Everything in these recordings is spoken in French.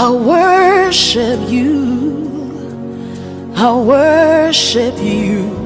I worship you. I worship you.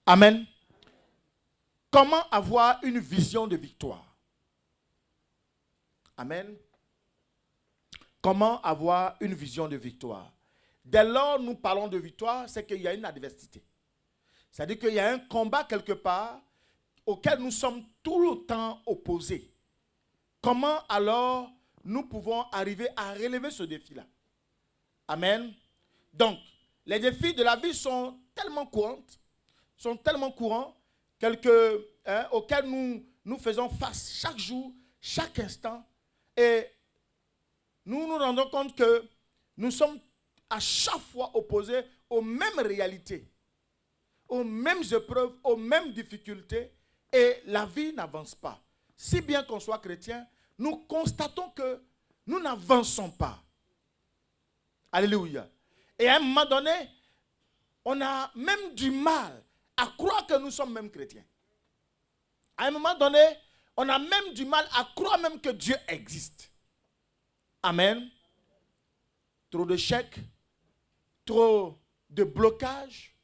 Amen. Comment avoir une vision de victoire? Amen. Comment avoir une vision de victoire? Dès lors nous parlons de victoire, c'est qu'il y a une adversité. C'est-à-dire qu'il y a un combat quelque part auquel nous sommes tout le temps opposés. Comment alors nous pouvons arriver à relever ce défi-là? Amen. Donc, les défis de la vie sont tellement courants auxquels nous faisons face chaque jour, chaque instant, Et nous nous rendons compte que nous sommes à chaque fois opposés aux mêmes réalités, aux mêmes épreuves, aux mêmes difficultés, et la vie n'avance pas. Si bien qu'on soit chrétien, nous constatons que nous n'avançons pas. Alléluia. Et à un moment donné, on a même du mal à croire que nous sommes même chrétiens. À un moment donné, on a même du mal à croire même que Dieu existe. Amen. Trop d'échecs, trop de blocages,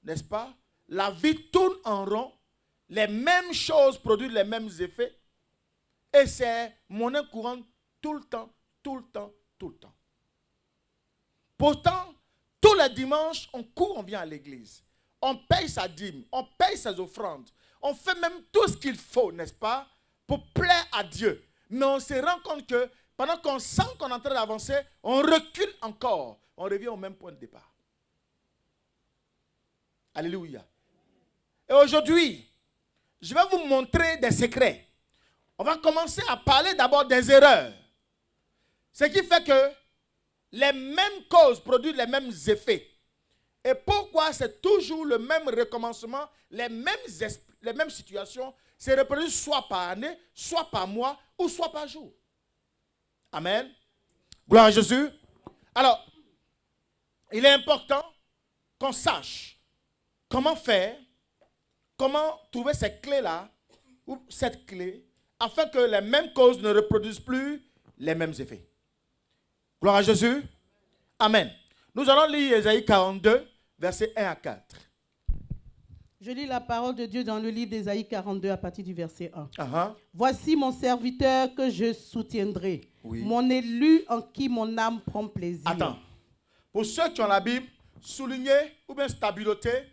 n'est-ce pas? La vie tourne en rond, les mêmes choses produisent les mêmes effets, et c'est monnaie courante tout le temps, tout le temps, tout le temps. Pourtant, tous les dimanches, on court, on vient à l'église. On paye sa dîme, on paye ses offrandes. On fait même tout ce qu'il faut, n'est-ce pas, pour plaire à Dieu. Mais on se rend compte que pendant qu'on sent qu'on est en train d'avancer, on recule encore. On revient au même point de départ. Alléluia. Et aujourd'hui, je vais vous montrer des secrets. On va commencer à parler d'abord des erreurs. Ce qui fait que les mêmes causes produisent les mêmes effets. Et pourquoi c'est toujours le même recommencement, les mêmes situations se reproduisent soit par année, soit par mois, ou soit par jour. Amen. Gloire à Jésus. Alors, il est important qu'on sache comment faire, comment trouver cette clé-là, ou cette clé, afin que les mêmes causes ne reproduisent plus les mêmes effets. Gloire à Jésus. Amen. Nous allons lire Ésaïe 42, versets 1 à 4. Je lis la parole de Dieu dans le livre d'Ésaïe 42 à partir du verset 1. Uh-huh. Voici mon serviteur que je soutiendrai, Oui. mon élu en qui mon âme prend plaisir. Attends. Pour ceux qui ont la Bible, souligner ou bien stabiloter,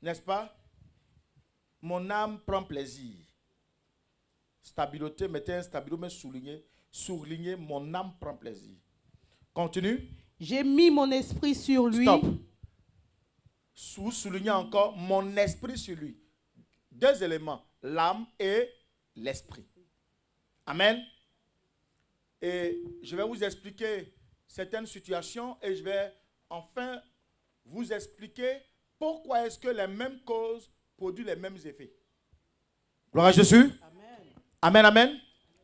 n'est-ce pas? Mon âme prend plaisir. Stabiloter, mettez un stabilo, mais souligner, mon âme prend plaisir. Continue. J'ai mis mon esprit sur lui. Stop. Vous soulignez encore mon esprit sur lui. Deux éléments, l'âme et l'esprit. Amen. Et je vais vous expliquer certaines situations et je vais enfin vous expliquer pourquoi est-ce que les mêmes causes produisent les mêmes effets. Gloire à Jésus. Amen. Amen, amen.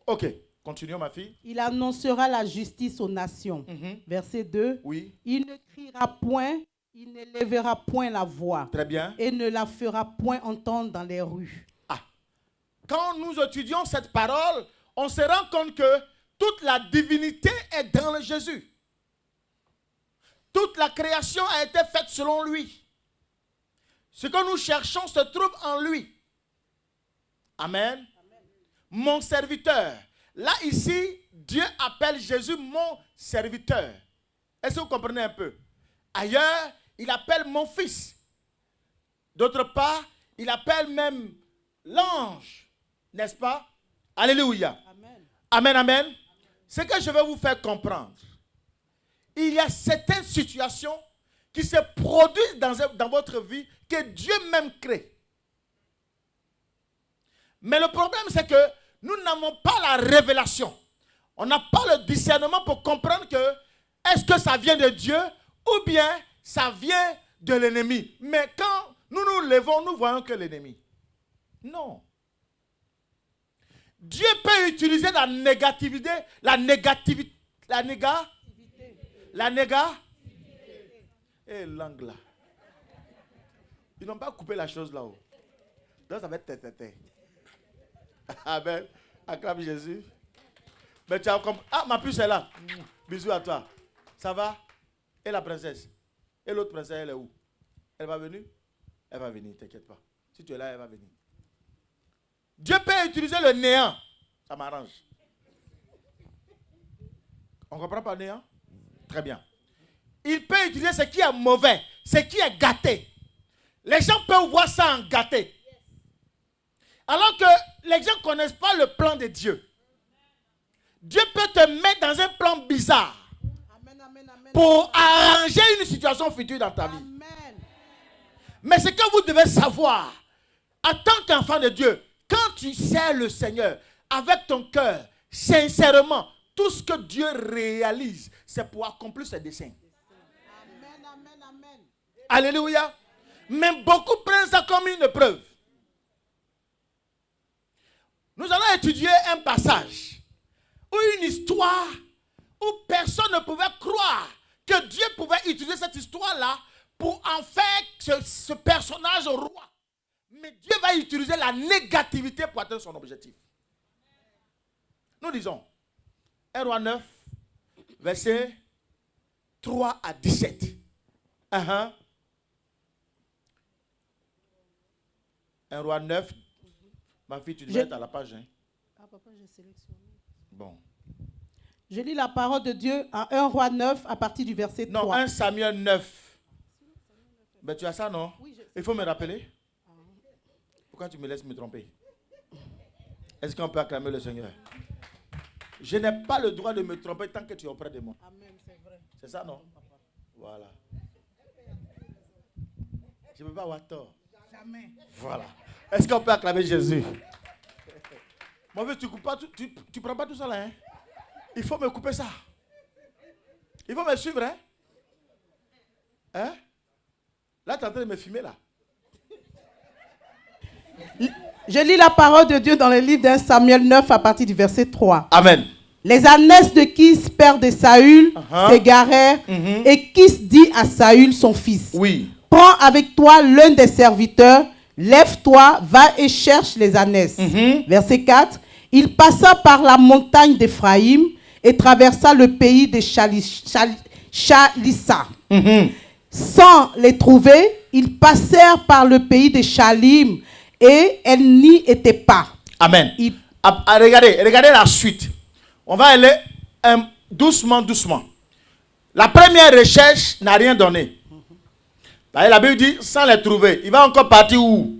Ok, continuons ma fille. Il annoncera la justice aux nations. Verset 2. Oui. Il ne criera point, il ne lèvera point la voix. Très bien. Et ne la fera point entendre dans les rues. Ah. Quand nous étudions cette parole, on se rend compte que toute la divinité est dans le Jésus. Toute la création a été faite selon lui. Ce que nous cherchons se trouve en lui. Amen. Amen. Mon serviteur. Là, ici, Dieu appelle Jésus mon serviteur. Est-ce que vous comprenez un peu? Ailleurs, il appelle mon fils. D'autre part, il appelle même l'ange. N'est-ce pas? Alléluia. Amen. Amen, amen. Ce que je vais vous faire comprendre, il y a certaines situations qui se produisent dans votre vie que Dieu même crée. Mais le problème, c'est que nous n'avons pas la révélation. On n'a pas le discernement pour comprendre que est-ce que ça vient de Dieu ou bien ça vient de l'ennemi. Mais quand nous nous levons, nous voyons que l'ennemi. Non. Dieu peut utiliser la négativité, et langue là. Ils n'ont pas coupé la chose là-haut. Donc ça va être tête. Amen. Acclame Jésus. Mais tu as compris. Ah, ma puce est là. Bisous à toi. Ça va? Et la princesse? Et l'autre princesse, elle est où? Elle va venir? Elle va venir, t'inquiète pas. Si tu es là, elle va venir. Dieu peut utiliser le néant. Ça m'arrange. On comprend pas néant? Très bien. Il peut utiliser ce qui est mauvais, ce qui est gâté. Les gens peuvent voir ça en gâté. Alors que les gens ne connaissent pas le plan de Dieu. Dieu peut te mettre dans un plan bizarre. Amen, amen, amen. Pour arranger une situation future dans ta vie. Amen. Mais ce que vous devez savoir, en tant qu'enfant de Dieu, tu sers le Seigneur avec ton cœur, sincèrement, tout ce que Dieu réalise, c'est pour accomplir ses desseins. Amen, amen, amen. Alléluia. Mais beaucoup prennent ça comme une preuve. Nous allons étudier un passage ou une histoire où personne ne pouvait croire que Dieu pouvait utiliser cette histoire-là pour en faire ce personnage roi. Mais Dieu va utiliser la négativité pour atteindre son objectif. Nous disons, 1 Roi 9, versets 3 à 17. Uh-huh. 1 Roi 9. Ma fille, tu dois être à la page. Hein? Ah, papa, j'ai sélectionné. Bon. Je lis la parole de Dieu à 1 Roi 9 à partir du verset 3. Non, 1 Samuel 9. Mais tu as ça, non? Oui, il faut me rappeler. Pourquoi tu me laisses me tromper? Est-ce qu'on peut acclamer le Seigneur? Je n'ai pas le droit de me tromper tant que tu es auprès de moi. Amen, c'est vrai. C'est ça, non? Voilà. Je ne peux pas avoir tort. Jamais. Voilà. Est-ce qu'on peut acclamer Jésus? Mon fils, tu coupes pas, tu prends pas tout ça là, hein? Il faut me couper ça. Il faut me suivre, hein? Hein? Là, tu es en train de me filmer, là. Je lis la parole de Dieu dans le livre d'un Samuel 9 à partir du verset 3. Amen. Les ânesses de Kis, père de Saül, s'égarèrent, et Kis dit à Saül, son fils, oui. Prends avec toi l'un des serviteurs, lève-toi, va et cherche les ânesses. Verset 4. Il passa par la montagne d'Éphraïm et traversa le pays de Chalissa. Sans les trouver, ils passèrent par le pays de Chalim et elles n'y étaient pas. Amen. Regardez la suite. On va aller doucement, doucement. La première recherche n'a rien donné. La Bible dit, sans les trouver, il va encore partir où?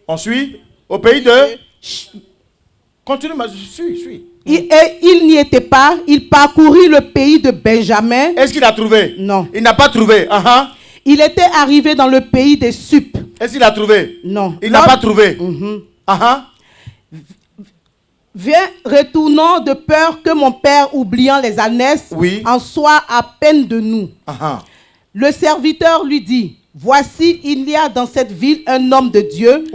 On suit? Au pays de... Continue, mais suis. Et il n'y était pas. Il parcourut le pays de Benjamin. Est-ce qu'il a trouvé? Non. Il n'a pas trouvé. Il était arrivé dans le pays des Sup. Est-ce qu'il a trouvé? Non. Il n'a pas trouvé. Viens, retournons de peur que mon père, oubliant les ânesses, en soit à peine de nous. Le serviteur lui dit, voici, il y a dans cette ville un homme de Dieu,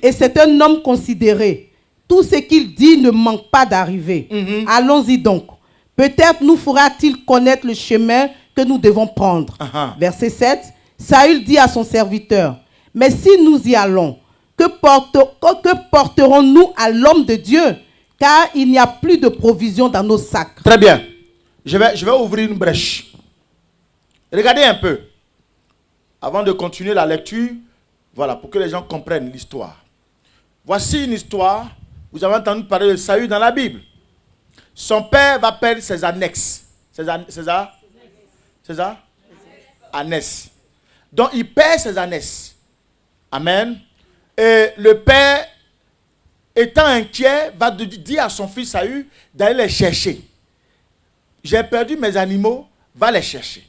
et c'est un homme considéré. Tout ce qu'il dit ne manque pas d'arriver. Allons-y donc. Peut-être nous fera-t-il connaître le chemin que nous devons prendre. Verset 7. Saül dit à son serviteur, mais si nous y allons, que porterons-nous à l'homme de Dieu? Car il n'y a plus de provisions dans nos sacs. Très bien. Je vais ouvrir une brèche. Regardez un peu. Avant de continuer la lecture, voilà, pour que les gens comprennent l'histoire. Voici une histoire. Vous avez entendu parler de Saül dans la Bible. Son père va perdre ses annexes. César? Annexes. Donc il perd ses annexes. Amen. Et le père, étant inquiet, va dire à son fils Saül d'aller les chercher. J'ai perdu mes animaux, va les chercher.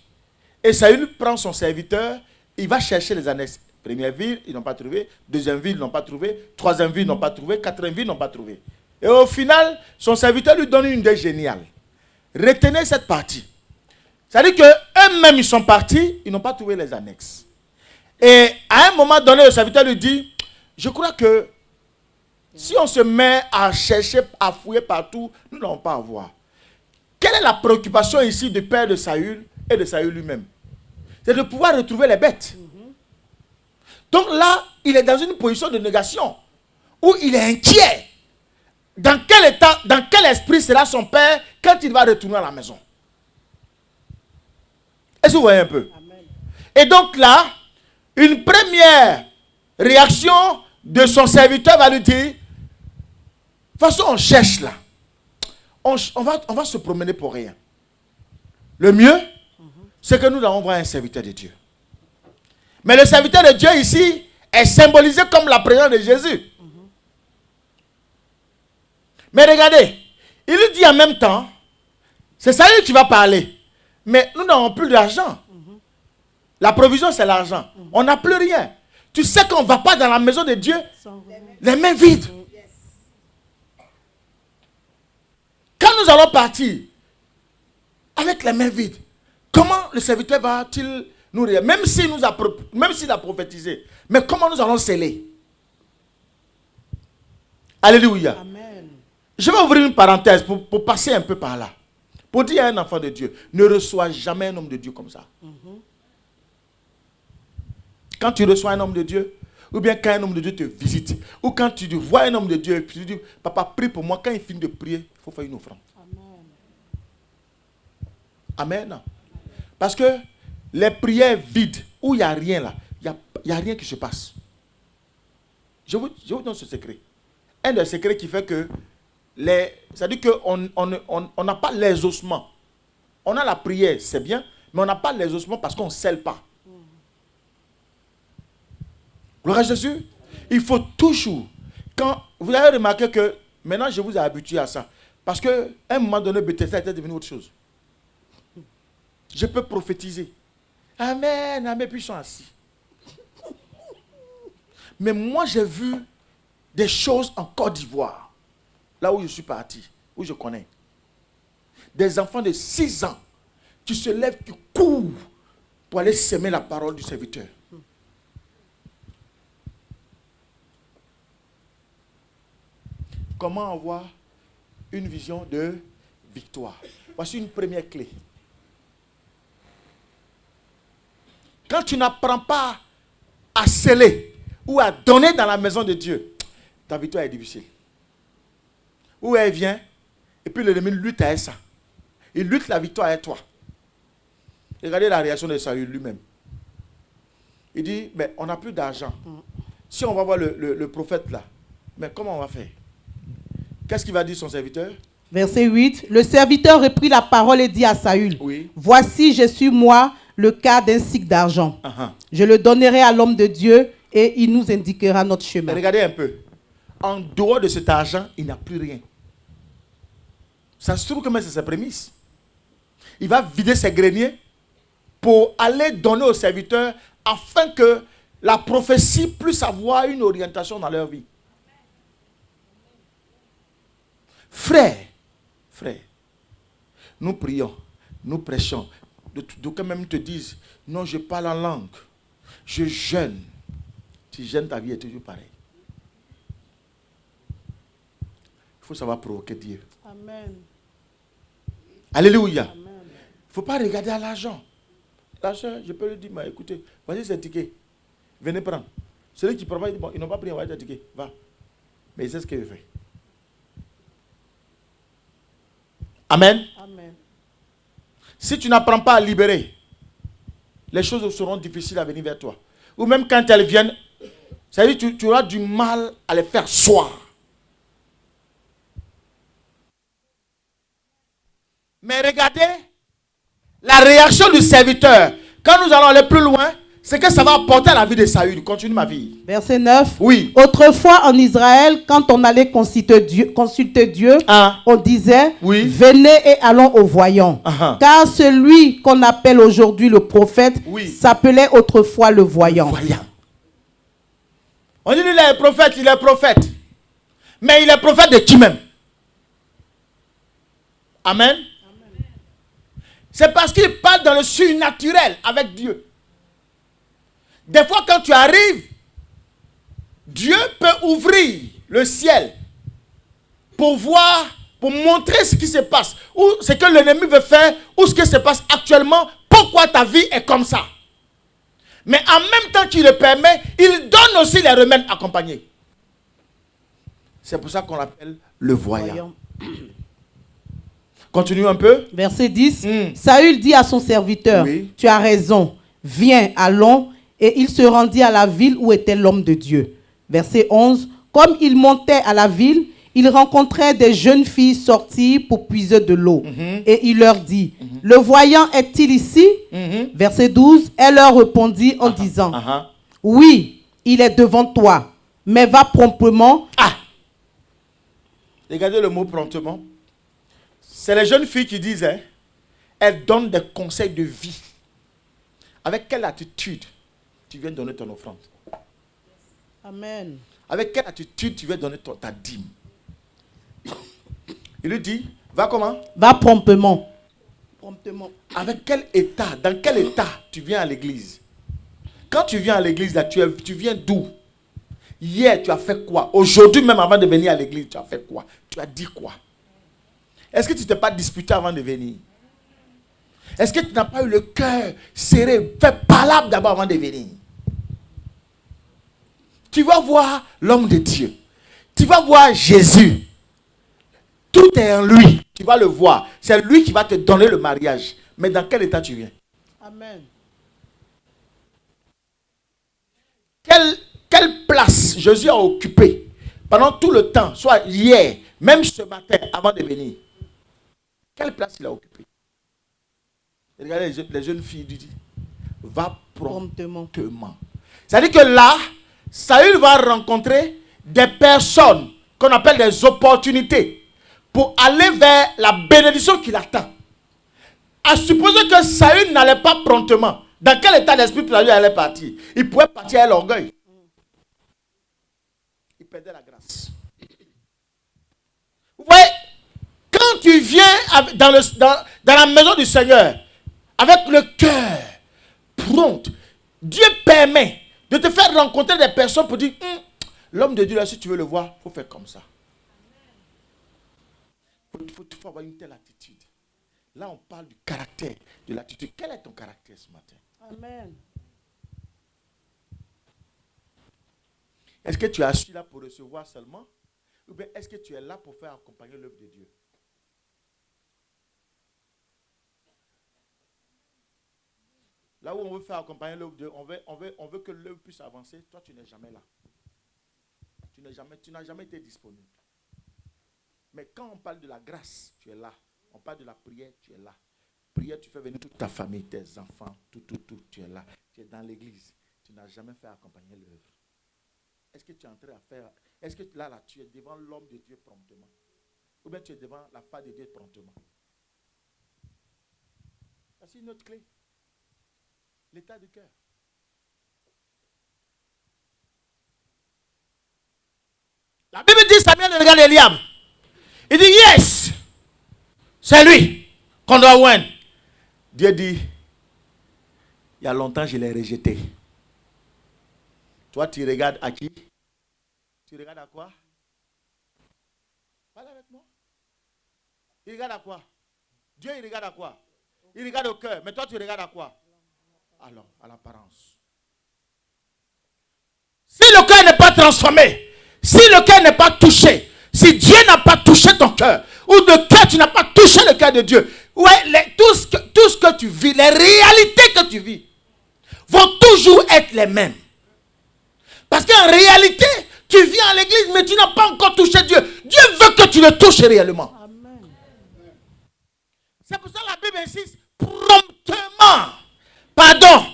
Et Saül prend son serviteur, il va chercher les annexes. Première ville, ils n'ont pas trouvé. Deuxième ville, ils n'ont pas trouvé. Troisième ville, ils n'ont pas trouvé. Quatrième ville, ils n'ont pas trouvé. Et au final, son serviteur lui donne une idée géniale. Retenez cette partie. C'est-à-dire qu'eux-mêmes, ils sont partis, ils n'ont pas trouvé les annexes. Et à un moment donné, le serviteur lui dit, je crois que si on se met à chercher, à fouiller partout, nous n'allons pas avoir. Quelle est la préoccupation ici du père de Saül et de Saül lui-même? C'est de pouvoir retrouver les bêtes. Donc là, il est dans une position de négation où il est inquiet. Dans quel état, dans quel esprit sera son père quand il va retourner à la maison? Est-ce que vous voyez un peu? Amen. Et donc là, une première réaction de son serviteur va lui dire, de toute façon on cherche là. On va se promener pour rien. Le mieux, c'est que nous allons voir un serviteur de Dieu. Mais le serviteur de Dieu ici est symbolisé comme la présence de Jésus. Mais regardez, il lui dit en même temps, c'est Saül qui va parler. Mais nous n'avons plus d'argent. La provision, c'est l'argent. On n'a plus rien. Tu sais qu'on ne va pas dans la maison de Dieu les mains vides. nous allons partir avec les mains vides, comment le serviteur va-t-il nous réagir? Même s'il a prophétisé, mais comment nous allons sceller? Alléluia. Amen. Je vais ouvrir une parenthèse pour passer un peu par là. Pour dire à un enfant de Dieu, ne reçois jamais un homme de Dieu comme ça. Quand tu reçois un homme de Dieu, ou bien quand un homme de Dieu te visite, ou quand tu vois un homme de Dieu et tu dis, papa, prie pour moi, quand il finit de prier, il faut faire une offrande. Amen. Amen. Parce que les prières vides, où il n'y a rien là, il n'y a rien qui se passe. Je vous donne ce secret. Un des secrets qui fait que, c'est-à-dire qu'on n'a pas les ossements. On a la prière, c'est bien, mais on n'a pas les ossements parce qu'on ne scelle pas. Gloire à Jésus. Il faut toujours, quand vous avez remarqué que, maintenant je vous ai habitué à ça, parce qu'à un moment donné, Bethesda était devenu autre chose. Je peux prophétiser. Amen, amen, puis ils sont assis. Mais moi j'ai vu des choses en Côte d'Ivoire, là où je suis parti, où je connais. Des enfants de 6 ans qui se lèvent, qui courent pour aller semer la parole du serviteur. Comment avoir une vision de victoire? Voici une première clé. Quand tu n'apprends pas à sceller ou à donner dans la maison de Dieu, ta victoire est difficile. Où elle vient, et puis l'ennemi lutte avec ça. Il lutte la victoire avec toi. Regardez la réaction de Saül lui-même. Il dit, mais on n'a plus d'argent. Si on va voir le prophète là, mais comment on va faire? Qu'est-ce qu'il va dire son serviteur? Verset 8. Le serviteur reprit la parole et dit à Saül, oui. Voici, je suis moi, le quart d'un cycle d'argent. Je le donnerai à l'homme de Dieu et il nous indiquera notre chemin. Mais regardez un peu. En dehors de cet argent, il n'a plus rien. Ça se trouve que c'est ses prémices. Il va vider ses greniers pour aller donner aux serviteurs afin que la prophétie puisse avoir une orientation dans leur vie. Frère, nous prions, nous prêchons. D'aucuns même te disent, non, je parle en langue, je jeûne. Tu jeûnes, ta vie est toujours pareille. Il faut savoir provoquer Dieu. Amen. Alléluia. Il ne faut pas regarder à l'argent. L'argent, je peux lui dire, mais écoutez, voici ces tickets. Venez prendre. Celui qui prend, il dit, bon, ils n'ont pas pris, on va dire ticket. Va. Mais il sait ce qu'il fait. Amen. Amen. Si tu n'apprends pas à libérer, les choses seront difficiles à venir vers toi. Ou même quand elles viennent, ça veut dire que tu auras du mal à les faire soir. Mais regardez la réaction du serviteur. Quand nous allons aller plus loin, c'est que ça va apporter à la vie de Saül. Continue ma vie. Verset 9. Oui. Autrefois en Israël, quand on allait consulter Dieu, on disait, oui. Venez et allons au voyant. Car celui qu'on appelle aujourd'hui le prophète s'appelait autrefois le voyant. On dit, lui, il est prophète, il est prophète. Mais il est prophète de qui même? Amen. C'est parce qu'il parle dans le surnaturel avec Dieu. Des fois, quand tu arrives, Dieu peut ouvrir le ciel pour voir, pour montrer ce qui se passe, ou ce que l'ennemi veut faire, ou ce qui se passe actuellement, pourquoi ta vie est comme ça. Mais en même temps qu'il le permet, il donne aussi les remèdes accompagnés. C'est pour ça qu'on l'appelle le voyant. Continue un peu. Verset 10. Saül dit à son serviteur, Tu as raison, viens, allons. Et il se rendit à la ville où était l'homme de Dieu. Verset 11. Comme il montait à la ville, il rencontrait des jeunes filles sorties pour puiser de l'eau. Et il leur dit, Le voyant est-il ici? Verset 12. Elle leur répondit en disant, Oui, il est devant toi, mais va promptement. Regardez le mot promptement. C'est les jeunes filles qui disent, elles donnent des conseils de vie. Avec quelle attitude tu viens donner ton offrande? Amen. Avec quelle attitude tu viens donner ta dîme? Il lui dit, Va comment? Va promptement. Promptement. Avec quel état? Dans quel état tu viens à l'église? Quand tu viens à l'église, là, tu viens d'où? Hier, tu as fait quoi? Aujourd'hui, même avant de venir à l'église, tu as fait quoi? Tu as dit quoi? Est-ce que tu ne t'es pas disputé avant de venir? Est-ce que tu n'as pas eu le cœur serré, fait palabre d'abord avant de venir? Tu vas voir l'homme de Dieu. Tu vas voir Jésus. Tout est en lui. Tu vas le voir. C'est lui qui va te donner le mariage. Mais dans quel état tu viens? Amen. Quelle place Jésus a occupée pendant tout le temps, soit hier, même ce matin, avant de venir? Quelle place il a occupée? Regardez les jeunes filles lui disent, va promptement. C'est-à-dire que là, Saül va rencontrer des personnes qu'on appelle des opportunités pour aller vers la bénédiction qui l'attend. À supposer que Saül n'allait pas promptement, dans quel état d'esprit Saül allait partir? Il pouvait partir à l'orgueil. Il perdait la grâce. Vous voyez, quand tu viens dans la maison du Seigneur, avec le cœur prompt, Dieu permet de te faire rencontrer des personnes pour dire, l'homme de Dieu, là, si tu veux le voir, il faut faire comme ça. Il faut avoir une telle attitude. Là, on parle du caractère, de l'attitude. Quel est ton caractère ce matin? Amen. Est-ce que tu es assis là pour recevoir seulement? Ou bien est-ce que tu es là pour faire accompagner l'œuvre de Dieu? Là où on veut faire accompagner l'œuvre de Dieu, on veut que l'œuvre puisse avancer. Toi, tu n'es jamais là. Tu n'as jamais été disponible. Mais quand on parle de la grâce, tu es là. On parle de la prière, tu es là. Prière, tu fais venir toute ta famille, tes enfants, tout, tu es là. Tu es dans l'église. Tu n'as jamais fait accompagner l'œuvre. Est-ce que tu es en train de faire... Est-ce que là, tu es devant l'homme de Dieu promptement? Ou bien tu es devant la femme de Dieu promptement? C'est une autre clé. L'état du cœur. La Bible dit, Samuel regarde Eliab. Il dit, yes, c'est lui qu'on doit oindre. Dieu dit, il y a longtemps je l'ai rejeté. Toi, tu regardes à qui? Tu regardes à quoi? Parle avec moi. Il regarde à quoi? Dieu, il regarde à quoi? Il regarde au cœur. Mais toi, tu regardes à quoi? Alors, à l'apparence. Si le cœur n'est pas transformé, si le cœur n'est pas touché, si Dieu n'a pas touché ton cœur, ou de cœur, tu n'as pas touché le cœur de Dieu, ouais, tout ce que tu vis, les réalités que tu vis, vont toujours être les mêmes. Parce qu'en réalité, tu viens à l'église, mais tu n'as pas encore touché Dieu. Dieu veut que tu le touches réellement. Amen. C'est pour ça que la Bible insiste, promptement. Pardon.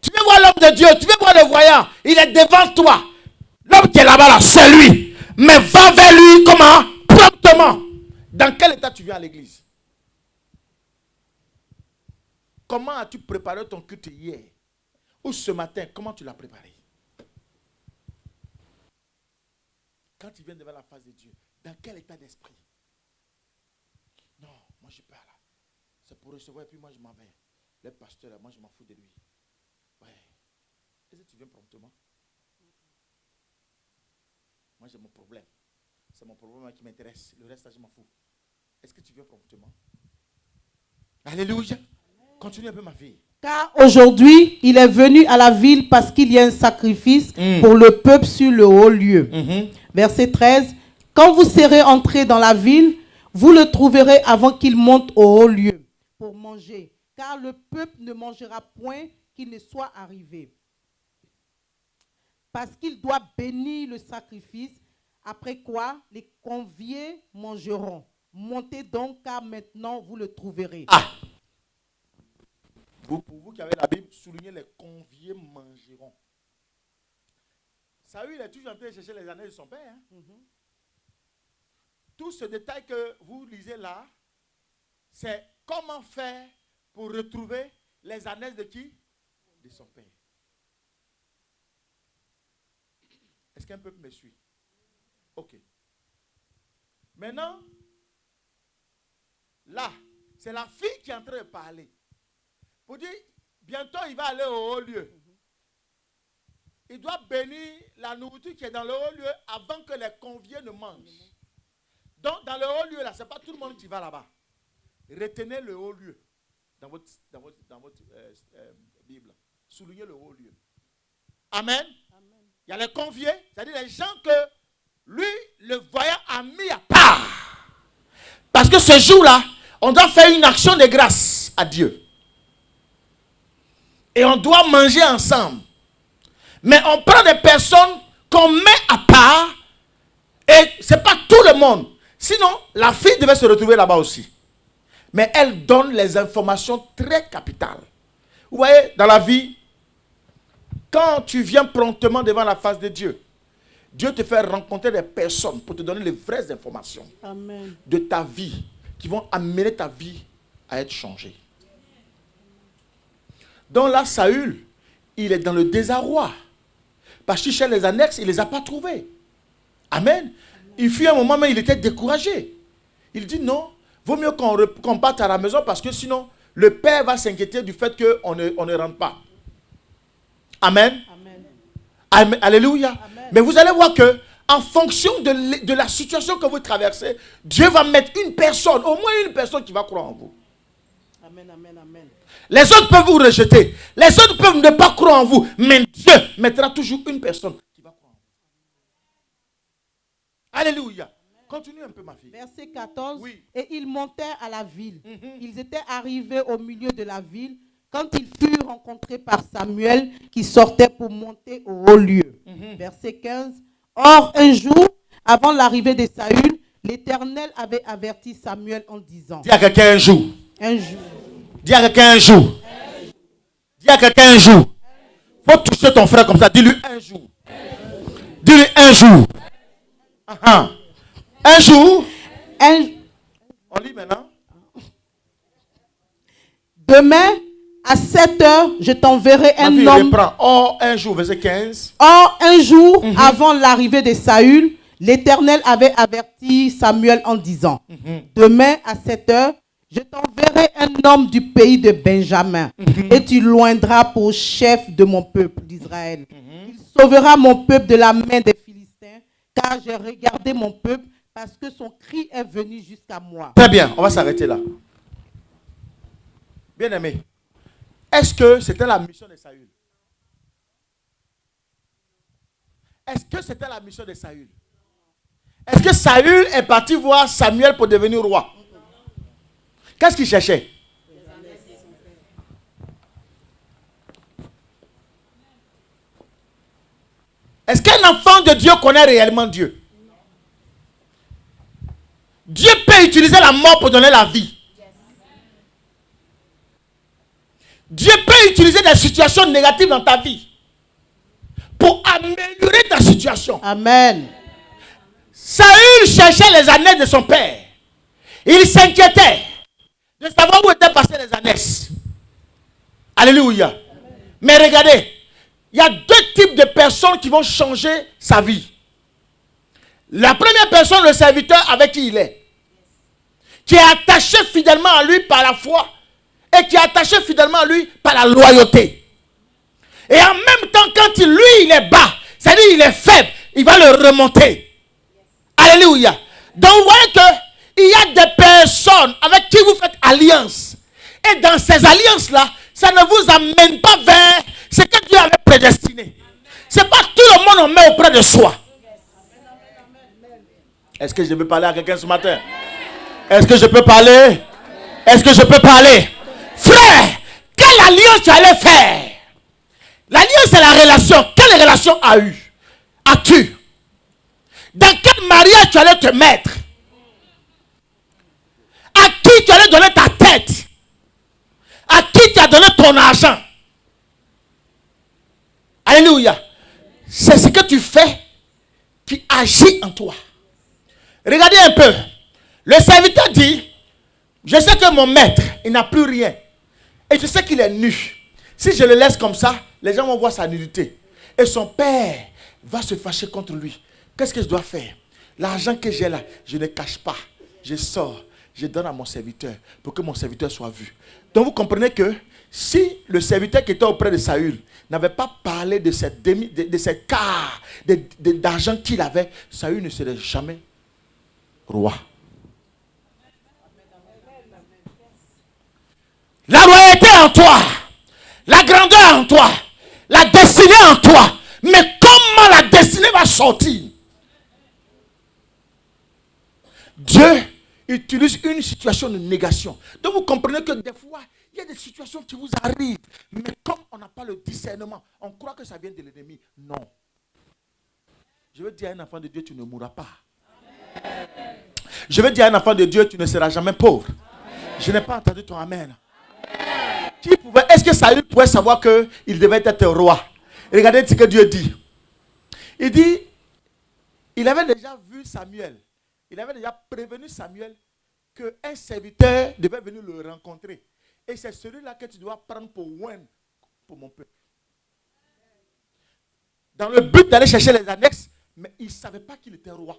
Tu veux voir l'homme de Dieu, tu veux voir le voyant, il est devant toi. L'homme qui est là-bas, là, c'est lui. Mais va vers lui, comment? Promptement. Dans quel état tu viens à l'église? Comment as-tu préparé ton culte hier? Ou ce matin, comment tu l'as préparé? Quand tu viens devant la face de Dieu, dans quel état d'esprit? Non, moi je suis pas là. C'est pour recevoir et puis moi je m'en vais. Le pasteur là, moi je m'en fous de lui. Ouais. Est-ce que tu viens promptement? Moi j'ai mon problème. C'est mon problème qui m'intéresse. Le reste là je m'en fous. Est-ce que tu viens promptement? Alléluia. Continue un peu ma fille. Car aujourd'hui, il est venu à la ville parce qu'il y a un sacrifice pour le peuple sur le haut lieu. Verset 13. Quand vous serez entrés dans la ville, vous le trouverez avant qu'il monte au haut lieu pour manger. Car le peuple ne mangera point qu'il ne soit arrivé. Parce qu'il doit bénir le sacrifice, après quoi les conviés mangeront. Montez donc, car maintenant vous le trouverez. Ah! Pour vous qui avez la Bible, soulignez les conviés mangeront. Saül est toujours en train de chercher les années de son père. Hein? Tout ce détail que vous lisez là, c'est comment faire pour retrouver les années de qui? De son père. Est-ce qu'un peuple me suit? Ok. Maintenant, Là, c'est la fille qui est en train de parler. Pour dire, bientôt il va aller au haut lieu. Il doit bénir la nourriture qui est dans le haut lieu avant que les conviés ne mangent. Donc, dans le haut lieu, là, ce n'est pas tout le monde qui va là-bas. Retenez le haut lieu dans votre Bible. Soulignez le haut lieu. Amen. Il y a les conviés, c'est-à-dire les gens que lui, le voyant, a mis à part. Parce que ce jour-là, on doit faire une action de grâce à Dieu. Et on doit manger ensemble. Mais on prend des personnes qu'on met à part. Et ce n'est pas tout le monde. Sinon, la fille devait se retrouver là-bas aussi. Mais elle donne les informations très capitales. Vous voyez, dans la vie, quand tu viens promptement devant la face de Dieu, Dieu te fait rencontrer des personnes pour te donner les vraies informations. Amen. De ta vie, qui vont amener ta vie à être changée. Donc là, Saül, il est dans le désarroi. Parce que chez les annexes, il ne les a pas trouvés. Amen. Il fut un moment, mais il était découragé. Il dit non, vaut mieux qu'on parte à la maison parce que sinon, le père va s'inquiéter du fait qu'on ne rentre pas. Amen. Amen. Alléluia. Amen. Mais vous allez voir que, en fonction de la situation que vous traversez, Dieu va mettre une personne, au moins une personne qui va croire en vous. Amen, amen, amen. Les autres peuvent vous rejeter. Les autres peuvent ne pas croire en vous. Mais Dieu mettra toujours une personne qui va croire en vous. Alléluia. Continue un peu, ma fille. Verset 14. Oui. Et ils montèrent à la ville. Ils étaient arrivés au milieu de la ville quand ils furent rencontrés par Samuel qui sortait pour monter au haut lieu. Verset 15. Or, un jour, avant l'arrivée de Saül, l'Éternel avait averti Samuel en disant. Dis à quelqu'un un jour. Un jour. Dis à quelqu'un un jour. Dis à quelqu'un un jour. Faut toucher ton frère comme ça. Dis-lui un jour. Dis-lui un jour. Un jour. On lit maintenant. Demain, à 7 heures, je t'enverrai un homme. Or, un jour, verset 15. Or, un jour, avant l'arrivée de Saül, l'Éternel avait averti Samuel en disant, demain, à 7 heures, je t'enverrai un homme du pays de Benjamin, et tu loindras pour chef de mon peuple d'Israël. Il sauvera mon peuple de la main des Philistins, car j'ai regardé mon peuple, parce que son cri est venu jusqu'à moi. Très bien, on va s'arrêter là. Bien aimé, est-ce que c'était la mission de Saül? Est-ce que c'était la mission de Saül? Est-ce que Saül est parti voir Samuel pour devenir roi? Qu'est-ce qu'il cherchait? Est-ce qu'un enfant de Dieu connaît réellement Dieu? Dieu peut utiliser la mort pour donner la vie. Dieu peut utiliser des situations négatives dans ta vie pour améliorer ta situation. Amen. Saül cherchait les ânesses de son père. Il s'inquiétait de savoir où étaient passées les ânesses. Alléluia. Mais regardez, il y a deux types de personnes qui vont changer sa vie. La première personne, le serviteur avec qui il est, qui est attaché fidèlement à lui par la foi et qui est attaché fidèlement à lui par la loyauté. Et en même temps, quand lui, il est bas, c'est-à-dire il est faible, il va le remonter. Alléluia. Donc vous voyez qu'il y a des personnes avec qui vous faites alliance. Et dans ces alliances-là, ça ne vous amène pas vers ce que Dieu avait prédestiné. Ce n'est pas tout le monde on met auprès de soi. Est-ce que je peux parler à quelqu'un ce matin? Est-ce que je peux parler? Est-ce que je peux parler? Frère, quelle alliance tu allais faire? L'alliance, c'est la relation. Quelle relation as-tu? Dans quel mariage tu allais te mettre? À qui tu allais donner ta tête? À qui tu as donné ton argent? Alléluia. C'est ce que tu fais qui agit en toi. Regardez un peu. Le serviteur dit, je sais que mon maître, il n'a plus rien. Et je sais qu'il est nu. Si je le laisse comme ça, les gens vont voir sa nudité. Et son père va se fâcher contre lui. Qu'est-ce que je dois faire? L'argent que j'ai là, je ne cache pas. Je sors. je donne à mon serviteur pour que mon serviteur soit vu. Donc vous comprenez que si le serviteur qui était auprès de Saül n'avait pas parlé de cette quart d'argent qu'il avait, Saül ne serait jamais roi. La royauté en toi, la grandeur en toi, la destinée en toi. Mais comment la destinée va sortir? Dieu utilise une situation de négation. Donc vous comprenez que des fois, il y a des situations qui vous arrivent. Mais comme on n'a pas le discernement, on croit que ça vient de l'ennemi. Non. Je veux dire à un enfant de Dieu, tu ne mourras pas. Je veux dire à un enfant de Dieu, tu ne seras jamais pauvre. Je n'ai pas entendu ton amen. Est-ce que Saül pouvait savoir qu'il devait être roi? Regardez ce que Dieu dit. Il dit, il avait déjà vu Samuel. Il avait déjà prévenu Samuel qu'un serviteur devait venir le rencontrer. Et c'est celui-là que tu dois prendre pour oindre pour mon peuple. Dans le but d'aller chercher les annexes, mais il ne savait pas qu'il était roi.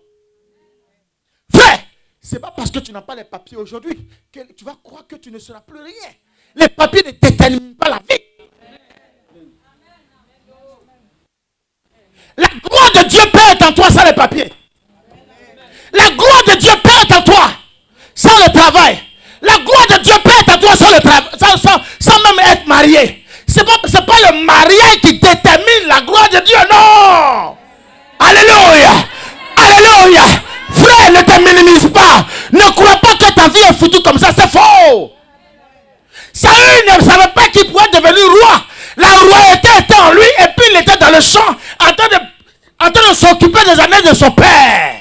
Frère, ce n'est pas parce que tu n'as pas les papiers aujourd'hui que tu vas croire que tu ne seras plus rien. Les papiers ne déterminent pas la vie. La gloire de Dieu peut être en toi sans les papiers. La gloire de Dieu peut être en toi sans le travail. La gloire de Dieu peut être en toi sans le travail, sans même être marié. C'est pas le mariage qui détermine la gloire de Dieu, non. Alléluia. Alléluia. Frère, ne te minimise pas. Ne crois pas que ta vie est foutue comme ça, c'est faux. Saül ne savait pas qu'il pouvait devenir roi. La royauté était en lui et puis il était dans le champ en train de s'occuper des années de son père.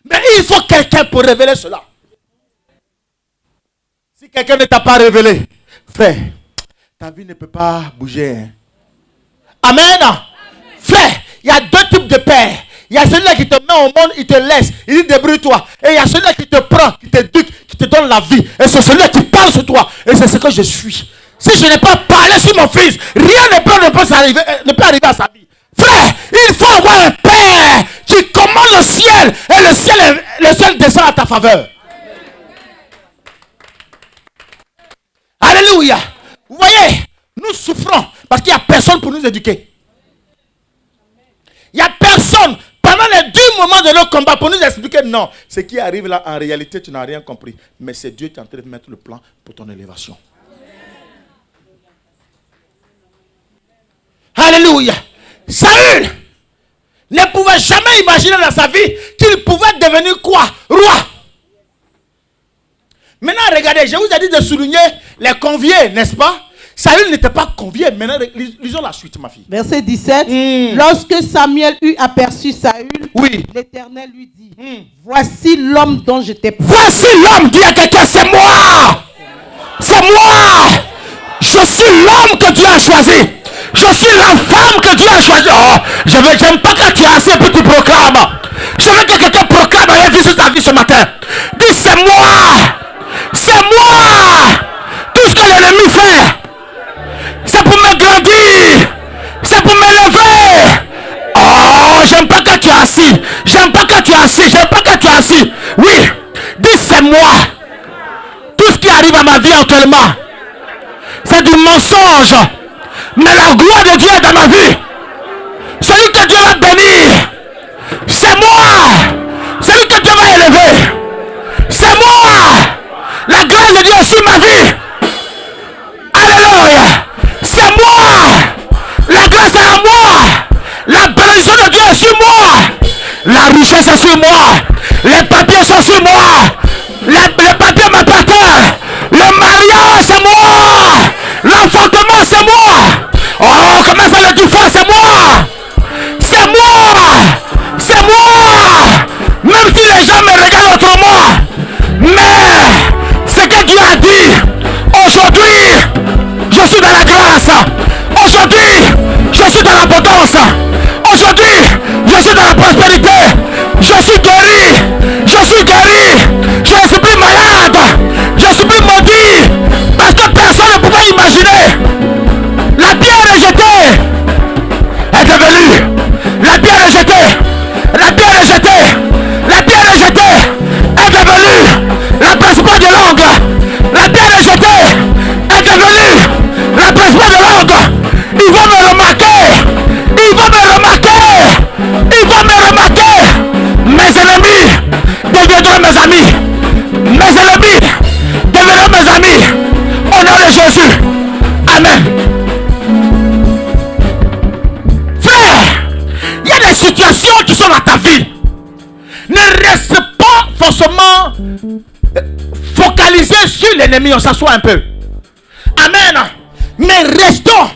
Mais il faut quelqu'un pour révéler cela. Si quelqu'un ne t'a pas révélé, frère, ta vie ne peut pas bouger. Hein. Amen. Frère, il y a deux types de pères. Il y a celui-là qui te met au monde, il te laisse, il dit débrouille-toi. Et il y a celui-là qui te prend, qui t'éduque, qui te donne la vie. Et c'est celui-là qui parle sur toi. Et c'est ce que je suis. Si je n'ai pas parlé sur mon fils, rien ne peut arriver à sa vie. Frère, il faut avoir un père qui commande le ciel. Et le ciel descend à ta faveur. Alléluia. Vous voyez, nous souffrons parce qu'il n'y a personne pour nous éduquer. Il n'y a personne pendant les 10 moments de notre combat pour nous expliquer non. Ce qui arrive là, en réalité, tu n'as rien compris. Mais c'est Dieu qui est en train de mettre le plan pour ton élévation. Alléluia. Saül ne pouvait jamais imaginer dans sa vie qu'il pouvait devenir quoi? Roi. Maintenant, regardez, je vous ai dit de souligner les conviés, n'est-ce pas? Saül n'était pas convié. Maintenant, lisons la suite, ma fille. Verset 17. Lorsque Samuel eut aperçu Saül, oui, l'Éternel lui dit, voici l'homme dont je t'ai parlé. Voici l'homme, dis à quelqu'un, c'est moi. C'est moi. Je suis l'homme que Dieu a choisi. Je suis la femme que Dieu a choisi. Oh, j'aime pas quand tu es assis et puis tu proclames. Je veux que quelqu'un proclame et vie sur ta vie ce matin. Dis, c'est moi. C'est moi. Tout ce que l'ennemi fait, c'est pour me grandir. C'est pour m'élever. Oh, j'aime pas quand tu es assis. J'aime pas quand tu es assis. J'aime pas quand tu es assis. Oui, dis, c'est moi. Tout ce qui arrive à ma vie actuellement, c'est du mensonge. Mais la gloire de Dieu est dans ma vie. Celui que Dieu va bénir, c'est moi. Celui que Dieu va élever, c'est moi. La grâce de Dieu est sur ma vie. Alléluia. C'est moi. La grâce est à moi. La bénédiction de Dieu est sur moi. La richesse est sur moi. Les papiers sont sur moi. Les papiers m'appartiennent. Le mariage c'est moi. L'enfantement c'est moi. Oh, comment ça le dit fort, c'est moi. C'est moi. C'est moi. Même si les gens me regardent autrement. Mais ce que Dieu a dit, aujourd'hui, je suis dans la grâce. Aujourd'hui, je suis dans l'abondance. Aujourd'hui, je suis dans la prospérité. Je suis guéri. Je suis guéri. Je ne suis plus malade. focaliser sur l'ennemi, on s'assoit un peu. Amen. Mais restons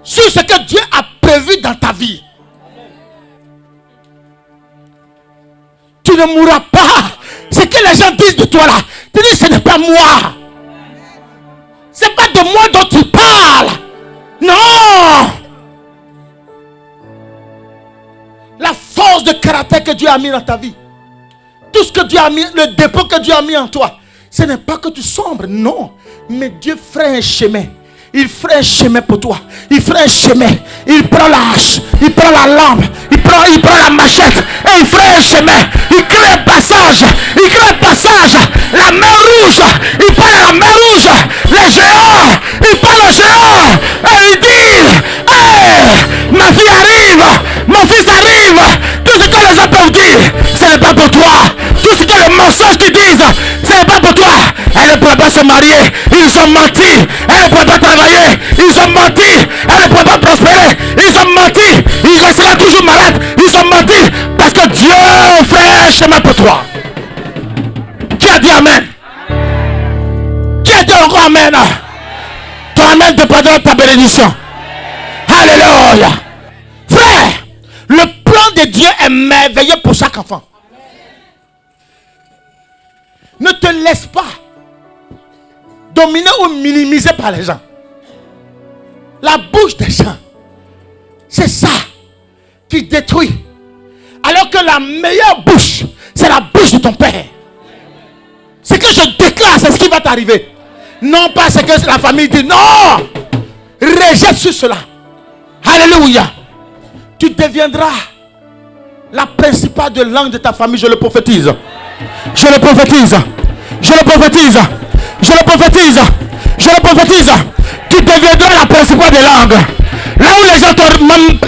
sur ce que Dieu a prévu dans ta vie. Tu ne mourras pas. Ce que les gens disent de toi là, tu dis ce n'est pas moi. C'est pas de moi dont tu parles. Non. La force de caractère que Dieu a mis dans ta vie, tout ce que Dieu a mis, le dépôt que Dieu a mis en toi, ce n'est pas que tu sombres, non. Mais Dieu ferait un chemin. Il ferait un chemin pour toi. Il ferait un chemin. Il prend la hache, il prend la lampe, il prend la machette et il ferait un chemin. Il crée un passage. Il crée un passage. La mer rouge. Il parle à la mer rouge. Les géants. Il parle aux géants. Et il dit, hey, ma fille arrive. Mon fils arrive. Tout ce que les gens peuvent dire, ce n'est pas pour toi. Tout ce que les mensonges qui disent, ce n'est pas pour toi. Elle ne pourrait pas se marier. Ils ont menti. Elle ne pourrait pas travailler. Ils ont menti. Elle ne pourrait pas prospérer. Ils ont menti. Il restera toujours malade. Ils ont menti. Parce que Dieu fait un chemin pour toi. Qui a dit amen? Qui a dit encore amen? Ton amen dépendra de ta bénédiction. Alléluia. Frère, le plan de Dieu est merveilleux pour chaque enfant. Ne te laisse pas dominer ou minimiser par les gens. La bouche des gens, c'est ça qui détruit. Alors que la meilleure bouche, c'est la bouche de ton Père. Ce que je déclare, c'est ce qui va t'arriver. Non pas ce que la famille dit. Non. Rejette sur cela. Alléluia. Tu deviendras la principale de langue de ta famille. Je le prophétise. Je le prophétise. Je le prophétise. Je le prophétise. Je le prophétise. Tu deviendras la principale des langues. Là où les gens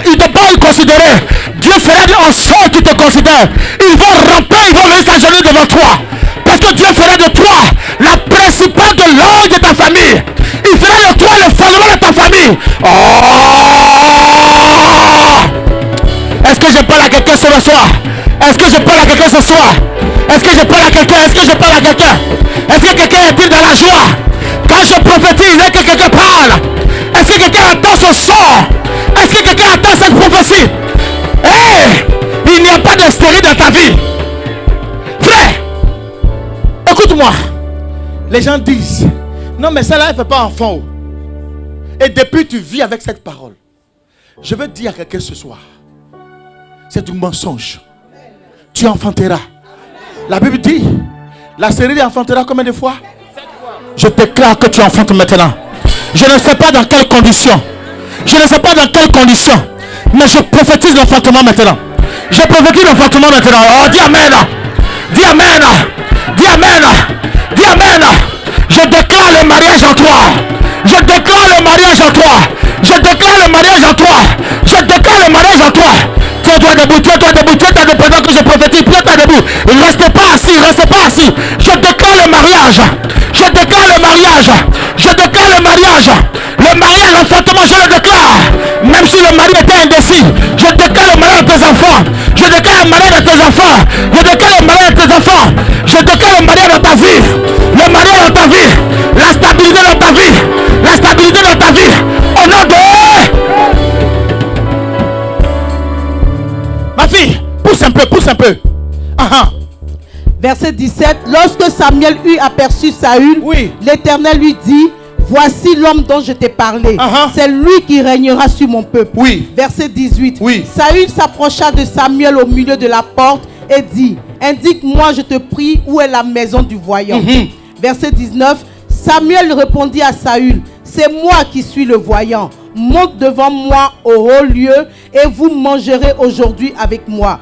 ils te pas considérer, Dieu fera en sorte qu'ils te considèrent. Ils vont ramper, ils vont venir s'agenouiller devant toi. Parce que Dieu fera de toi la principale de langue de ta famille. Il fera de toi le fondement de ta famille. Oh! Est-ce que je parle à quelqu'un ce soir? Est-ce que je parle à quelqu'un ce soir? Est-ce que je parle à quelqu'un? Est-ce que je parle à quelqu'un? Est-ce que quelqu'un est dans la joie? Quand je prophétise, est-ce que quelqu'un parle? Est-ce que quelqu'un entend ce son? Est-ce que quelqu'un entend cette prophétie? Hey! Il n'y a pas de stérile dans ta vie. Frère, écoute-moi. Les gens disent, non mais celle-là, elle ne fait pas enfant. Et depuis tu vis avec cette parole. Je veux dire à quelqu'un ce soir, c'est du mensonge. Tu enfanteras. La Bible dit, la stérilité enfantera combien de fois? Je déclare que tu enfantes maintenant. Je ne sais pas dans quelles conditions. Je ne sais pas dans quelles conditions. Mais je prophétise l'enfantement maintenant. Je prophétise l'enfantement maintenant. Oh, dis amen. Dis amen. Dis amen. Dis amen. Je déclare le mariage en toi. Je déclare le mariage en toi. Je déclare le mariage en toi. Je déclare le mariage en toi. Tiens-toi debout, tiens-toi debout, tiens-toi debout pendant que je prophétise, tiens-toi debout. Restez pas assis, restez pas assis. Je déclare le mariage. Je déclare le mariage. Je déclare le mariage. Le mariage, l'enfantement, je le déclare. Même si le mari était indécis, je déclare le mariage de tes enfants. Je déclare le mariage de tes enfants. Je déclare le mariage de tes enfants. Je déclare le mariage dans ta vie. Le mariage dans ta vie. La stabilité dans ta vie. La stabilité dans ta vie. Au nom de... Ma fille, pousse un peu, pousse un peu. Verset 17. Lorsque Samuel eut aperçu Saül, oui, l'Éternel lui dit, voici l'homme dont je t'ai parlé. C'est lui qui régnera sur mon peuple. Oui. Verset 18. Oui. Saül s'approcha de Samuel au milieu de la porte et dit, indique-moi, je te prie, où est la maison du voyant. Verset 19. Samuel répondit à Saül, c'est moi qui suis le voyant. Monte devant moi au haut lieu et vous mangerez aujourd'hui avec moi.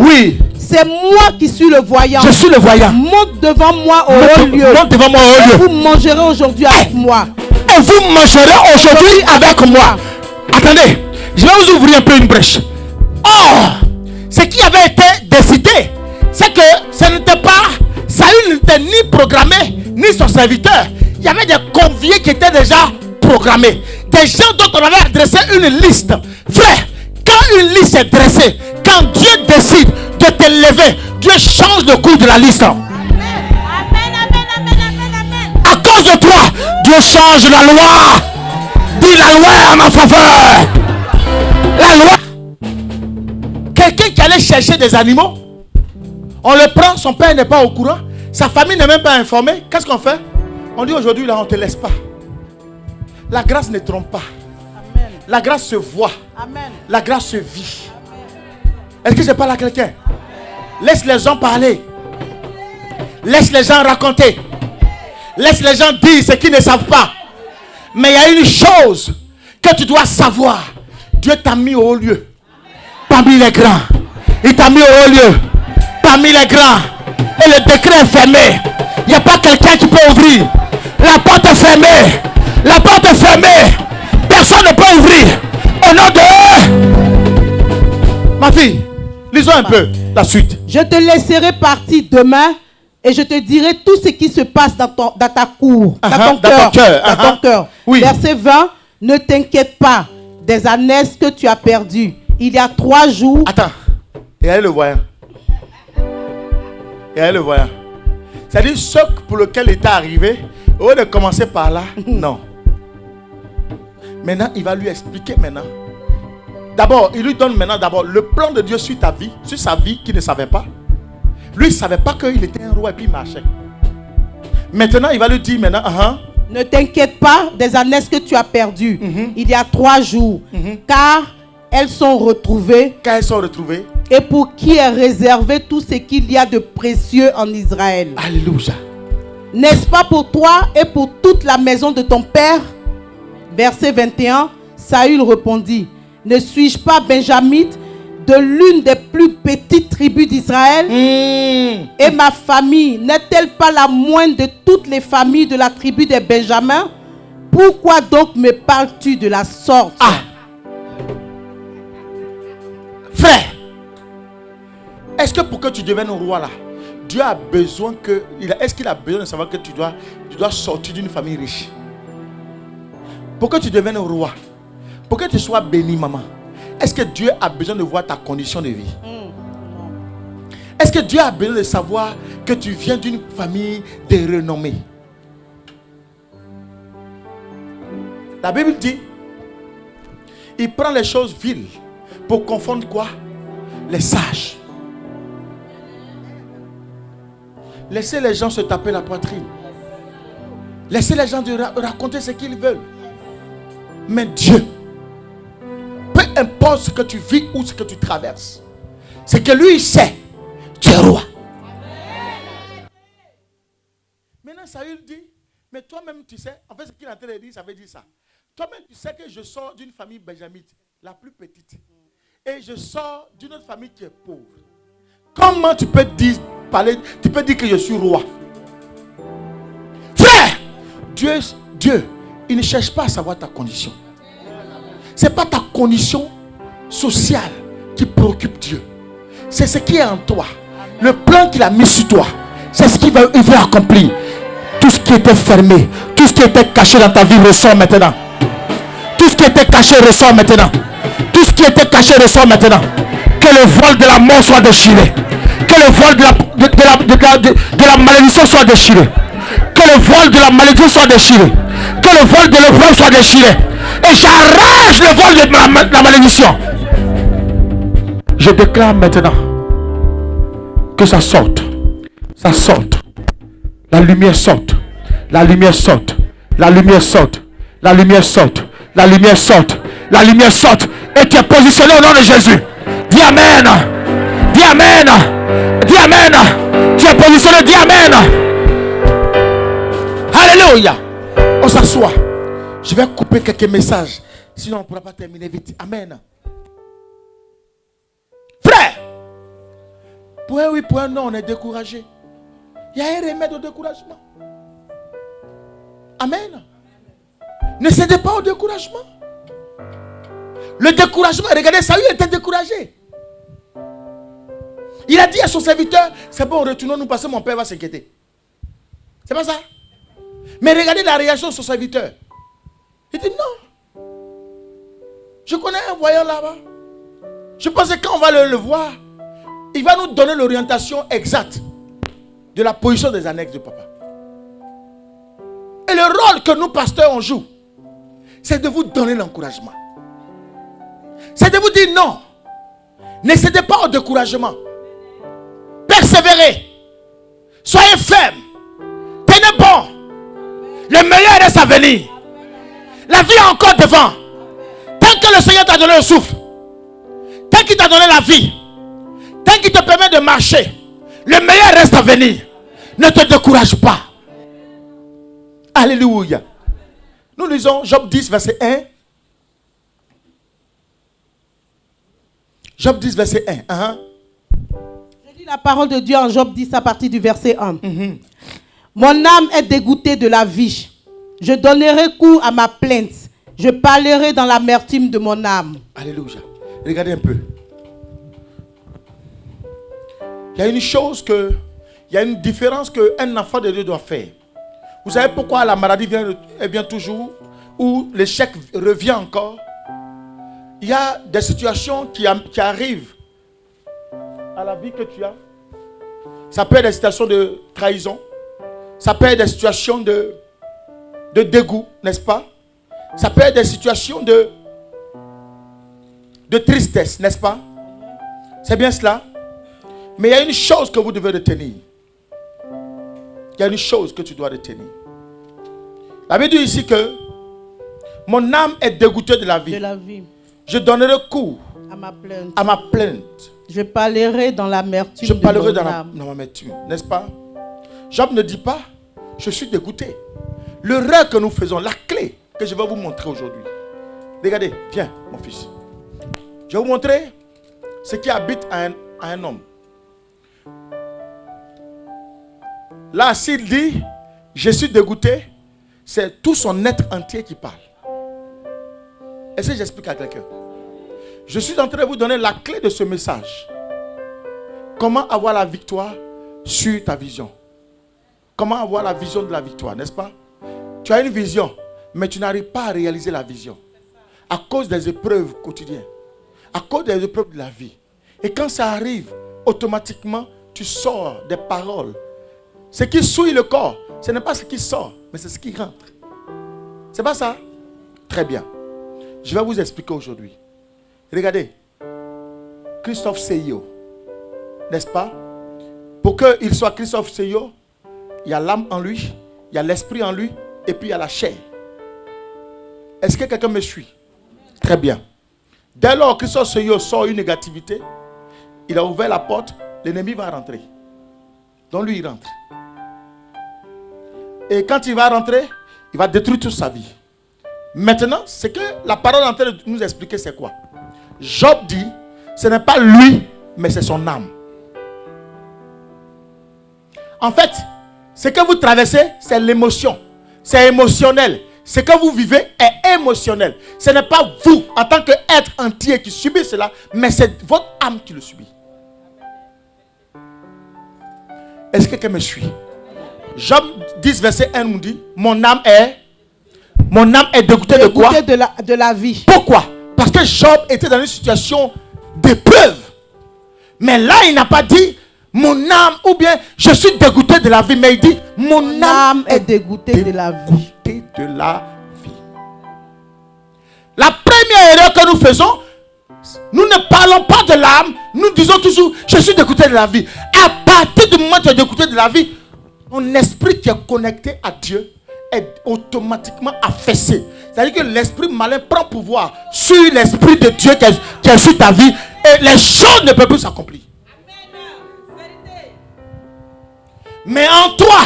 Oui. C'est moi qui suis le voyant. Je suis le voyant. Monte devant moi au haut lieu. Monte devant moi au haut lieu. Et vous mangerez aujourd'hui avec moi. Et vous mangerez aujourd'hui avec moi. Attendez, je vais vous ouvrir un peu une brèche. Or, ce qui avait été décidé, c'est que ce n'était pas, Saül n'était ni programmé, ni son serviteur. Il y avait des conviés qui étaient déjà programmés. Des gens dont on avait adressé une liste. Frère, quand une liste est dressée, quand Dieu décide de t'élever, Dieu change le cours de la liste. Amen. À cause de toi, Dieu change la loi. Dis la loi en ma faveur. La loi. Quelqu'un qui allait chercher des animaux, on le prend, son père n'est pas au courant, sa famille n'est même pas informée. Qu'est-ce qu'on fait? On dit aujourd'hui, là, on ne te laisse pas. La grâce ne trompe pas. Amen. La grâce se voit. Amen. La grâce se vit. Est-ce que je parle à quelqu'un? Laisse les gens parler. Laisse les gens raconter. Laisse les gens dire ce qu'ils ne savent pas. Mais il y a une chose que tu dois savoir. Dieu t'a mis au haut lieu. Parmi les grands. Il t'a mis au haut lieu. Parmi les grands. Et le décret est fermé. Il n'y a pas quelqu'un qui peut ouvrir. La porte est fermée. La porte est fermée. Personne ne peut ouvrir. Au nom de... Ma fille, lisons un peu la suite. Je te laisserai partir demain et je te dirai tout ce qui se passe dans ta cour, dans ton cœur. Oui. Verset 20. Ne t'inquiète pas des ânesses que tu as perdues. Il y a 3 jours. Attends. Et allez le voyant. Et allez le voyant. C'est-à-dire ce pour lequel il est arrivé. Au lieu de commencer par là, non. Maintenant, il va lui expliquer maintenant. D'abord, il lui donne maintenant d'abord le plan de Dieu sur ta vie, sur sa vie qu'il ne savait pas. Lui, il ne savait pas qu'il était un roi et puis il marchait. Maintenant, il va lui dire maintenant, ne t'inquiète pas des ânesses que tu as perdues. Il y a 3 jours. Car elles sont retrouvées. Et pour qui est réservé tout ce qu'il y a de précieux en Israël. Alléluia. N'est-ce pas pour toi et pour toute la maison de ton père? Verset 21. Saül répondit: ne suis-je pas benjamite de l'une des plus petites tribus d'Israël? Et ma famille n'est-elle pas la moindre de toutes les familles de la tribu des Benjamins? Pourquoi donc me parles-tu de la sorte? Frère, est-ce que pour que tu deviennes roi là, Dieu a besoin que... Est-ce qu'il a besoin de savoir que tu dois sortir d'une famille riche? Pour que tu deviennes roi, pour que tu sois béni, maman, est-ce que Dieu a besoin de voir ta condition de vie? Est-ce que Dieu a besoin de savoir que tu viens d'une famille de renommée? La Bible dit, il prend les choses viles pour confondre quoi? Les sages. Laissez les gens se taper la poitrine. Laissez les gens raconter ce qu'ils veulent. Mais Dieu, peu importe ce que tu vis ou ce que tu traverses, c'est que lui il sait, tu es roi. Maintenant Saül dit, mais toi-même tu sais, en fait ce qu'il est en train de dire, ça veut dire ça. Toi-même tu sais que je sors d'une famille benjamite, la plus petite. Et je sors d'une autre famille qui est pauvre. Comment tu peux dire que je suis roi? Frère, Dieu, il ne cherche pas à savoir ta condition. Ce n'est pas ta condition sociale qui préoccupe Dieu. C'est ce qui est en toi. Le plan qu'il a mis sur toi. C'est ce qu'il veut accomplir. Tout ce qui était fermé, tout ce qui était caché dans ta vie ressort maintenant. Tout ce qui était caché ressort maintenant. Tout ce qui était caché ressort maintenant. Que le voile de la mort soit déchiré. Que le voile de la malédiction soit déchiré. Que le voile de la malédiction soit déchiré. Que le voile de l'épreuve soit déchiré. Et j'arrache le voile de la malédiction. Je déclare maintenant que ça sorte. Ça sorte. La lumière sorte. La lumière sorte. La lumière sorte. La lumière sorte. La lumière sorte. La lumière sorte. Et tu es positionné au nom de Jésus. Dis Amen. Dis Amen. Dis Amen. Tu es positionné. Dis Amen. Alléluia. On s'assoit. Je vais couper quelques messages. Sinon on ne pourra pas terminer vite. Amen. Frère. Pour un oui, pour un non, on est découragé. Il y a un remède au découragement. Amen. Ne cédez pas au découragement. Le découragement, regardez, Saül était découragé. Il a dit à son serviteur, c'est bon, retournons-nous parce que mon père va s'inquiéter. C'est pas ça? Mais regardez la réaction de son serviteur. Il dit non. Je connais un voyant là-bas. Je pense que quand on va le voir, il va nous donner l'orientation exacte de la position des annexes de papa. Et le rôle que nous, pasteurs, on joue, c'est de vous donner l'encouragement. C'est de vous dire non. Ne cédez pas au découragement. Persévérez. Soyez fermes. Tenez bon. Le meilleur reste à venir. La vie est encore devant. Tant que le Seigneur t'a donné le souffle, tant qu'il t'a donné la vie, tant qu'il te permet de marcher, le meilleur reste à venir. Ne te décourage pas. Alléluia. Nous lisons Job 10, verset 1. Job 10, verset 1. Je lis la parole de Dieu en Job 10 à partir du verset 1. Mon âme est dégoûtée de la vie. Je donnerai cours à ma plainte. Je parlerai dans l'amertume de mon âme. Alléluia. Regardez un peu. Il y a une chose que, il y a une différence qu'un enfant de Dieu doit faire. Vous savez pourquoi la maladie vient toujours, ou l'échec revient encore? Il y a des situations qui arrivent à la vie que tu as. Ça peut être des situations de trahison. Ça peut être des situations de dégoût, n'est-ce pas? Ça peut être des situations de tristesse, n'est-ce pas? C'est bien cela. Mais il y a une chose que vous devez retenir. Il y a une chose que tu dois retenir. La Bible dit ici que mon âme est dégoûtée de la vie. Je donnerai cours à ma plainte. Je parlerai dans l'amertume. Je parlerai dans l'amertume, n'est-ce pas? Job ne dit pas, je suis dégoûté. L'erreur que nous faisons, la clé que je vais vous montrer aujourd'hui. Regardez, viens, mon fils. Je vais vous montrer ce qui habite à un homme. Là, s'il dit, je suis dégoûté, c'est tout son être entier qui parle. Est-ce que j'explique à quelqu'un? Je suis en train de vous donner la clé de ce message. Comment avoir la victoire sur ta vision? Comment avoir la vision de la victoire, n'est-ce pas? Tu as une vision, mais tu n'arrives pas à réaliser la vision. À cause des épreuves quotidiennes. À cause des épreuves de la vie. Et quand ça arrive, automatiquement, tu sors des paroles. Ce qui souille le corps, ce n'est pas ce qui sort, mais c'est ce qui rentre. C'est pas ça? Très bien. Je vais vous expliquer aujourd'hui. Regardez. Christophe Seyo. N'est-ce pas? Pour qu'il soit Christophe Seyo, il y a l'âme en lui, il y a l'esprit en lui, et puis il y a la chair. Est-ce que quelqu'un me suit? Très bien. Dès lors que Christophe Seyo sort une négativité, il a ouvert la porte, l'ennemi va rentrer. Donc lui, il rentre. Et quand il va rentrer, il va détruire toute sa vie. Maintenant, ce que la parole est en train de nous expliquer, c'est quoi? Job dit, ce n'est pas lui, mais c'est son âme. En fait, ce que vous traversez, c'est l'émotion. C'est émotionnel. Ce que vous vivez est émotionnel. Ce n'est pas vous, en tant qu'être entier, qui subit cela, mais c'est votre âme qui le subit. Est-ce que quelqu'un me suit? Job 10, verset 1 nous dit, mon âme est dégoûtée de quoi? De la vie. Pourquoi? Parce que Job était dans une situation d'épreuve. Mais là, il n'a pas dit, mon âme, ou bien, je suis dégoûté de la vie. Mais il dit, mon âme est dégoûtée de la vie. La première erreur que nous faisons, nous ne parlons pas de l'âme, nous disons toujours, je suis dégoûté de la vie. À partir du moment où tu es dégoûté de la vie, ton esprit qui est connecté à Dieu est automatiquement affaissé. C'est-à-dire que l'esprit malin prend pouvoir sur l'esprit de Dieu qui est sur ta vie et les choses ne peuvent plus s'accomplir. Mais en toi,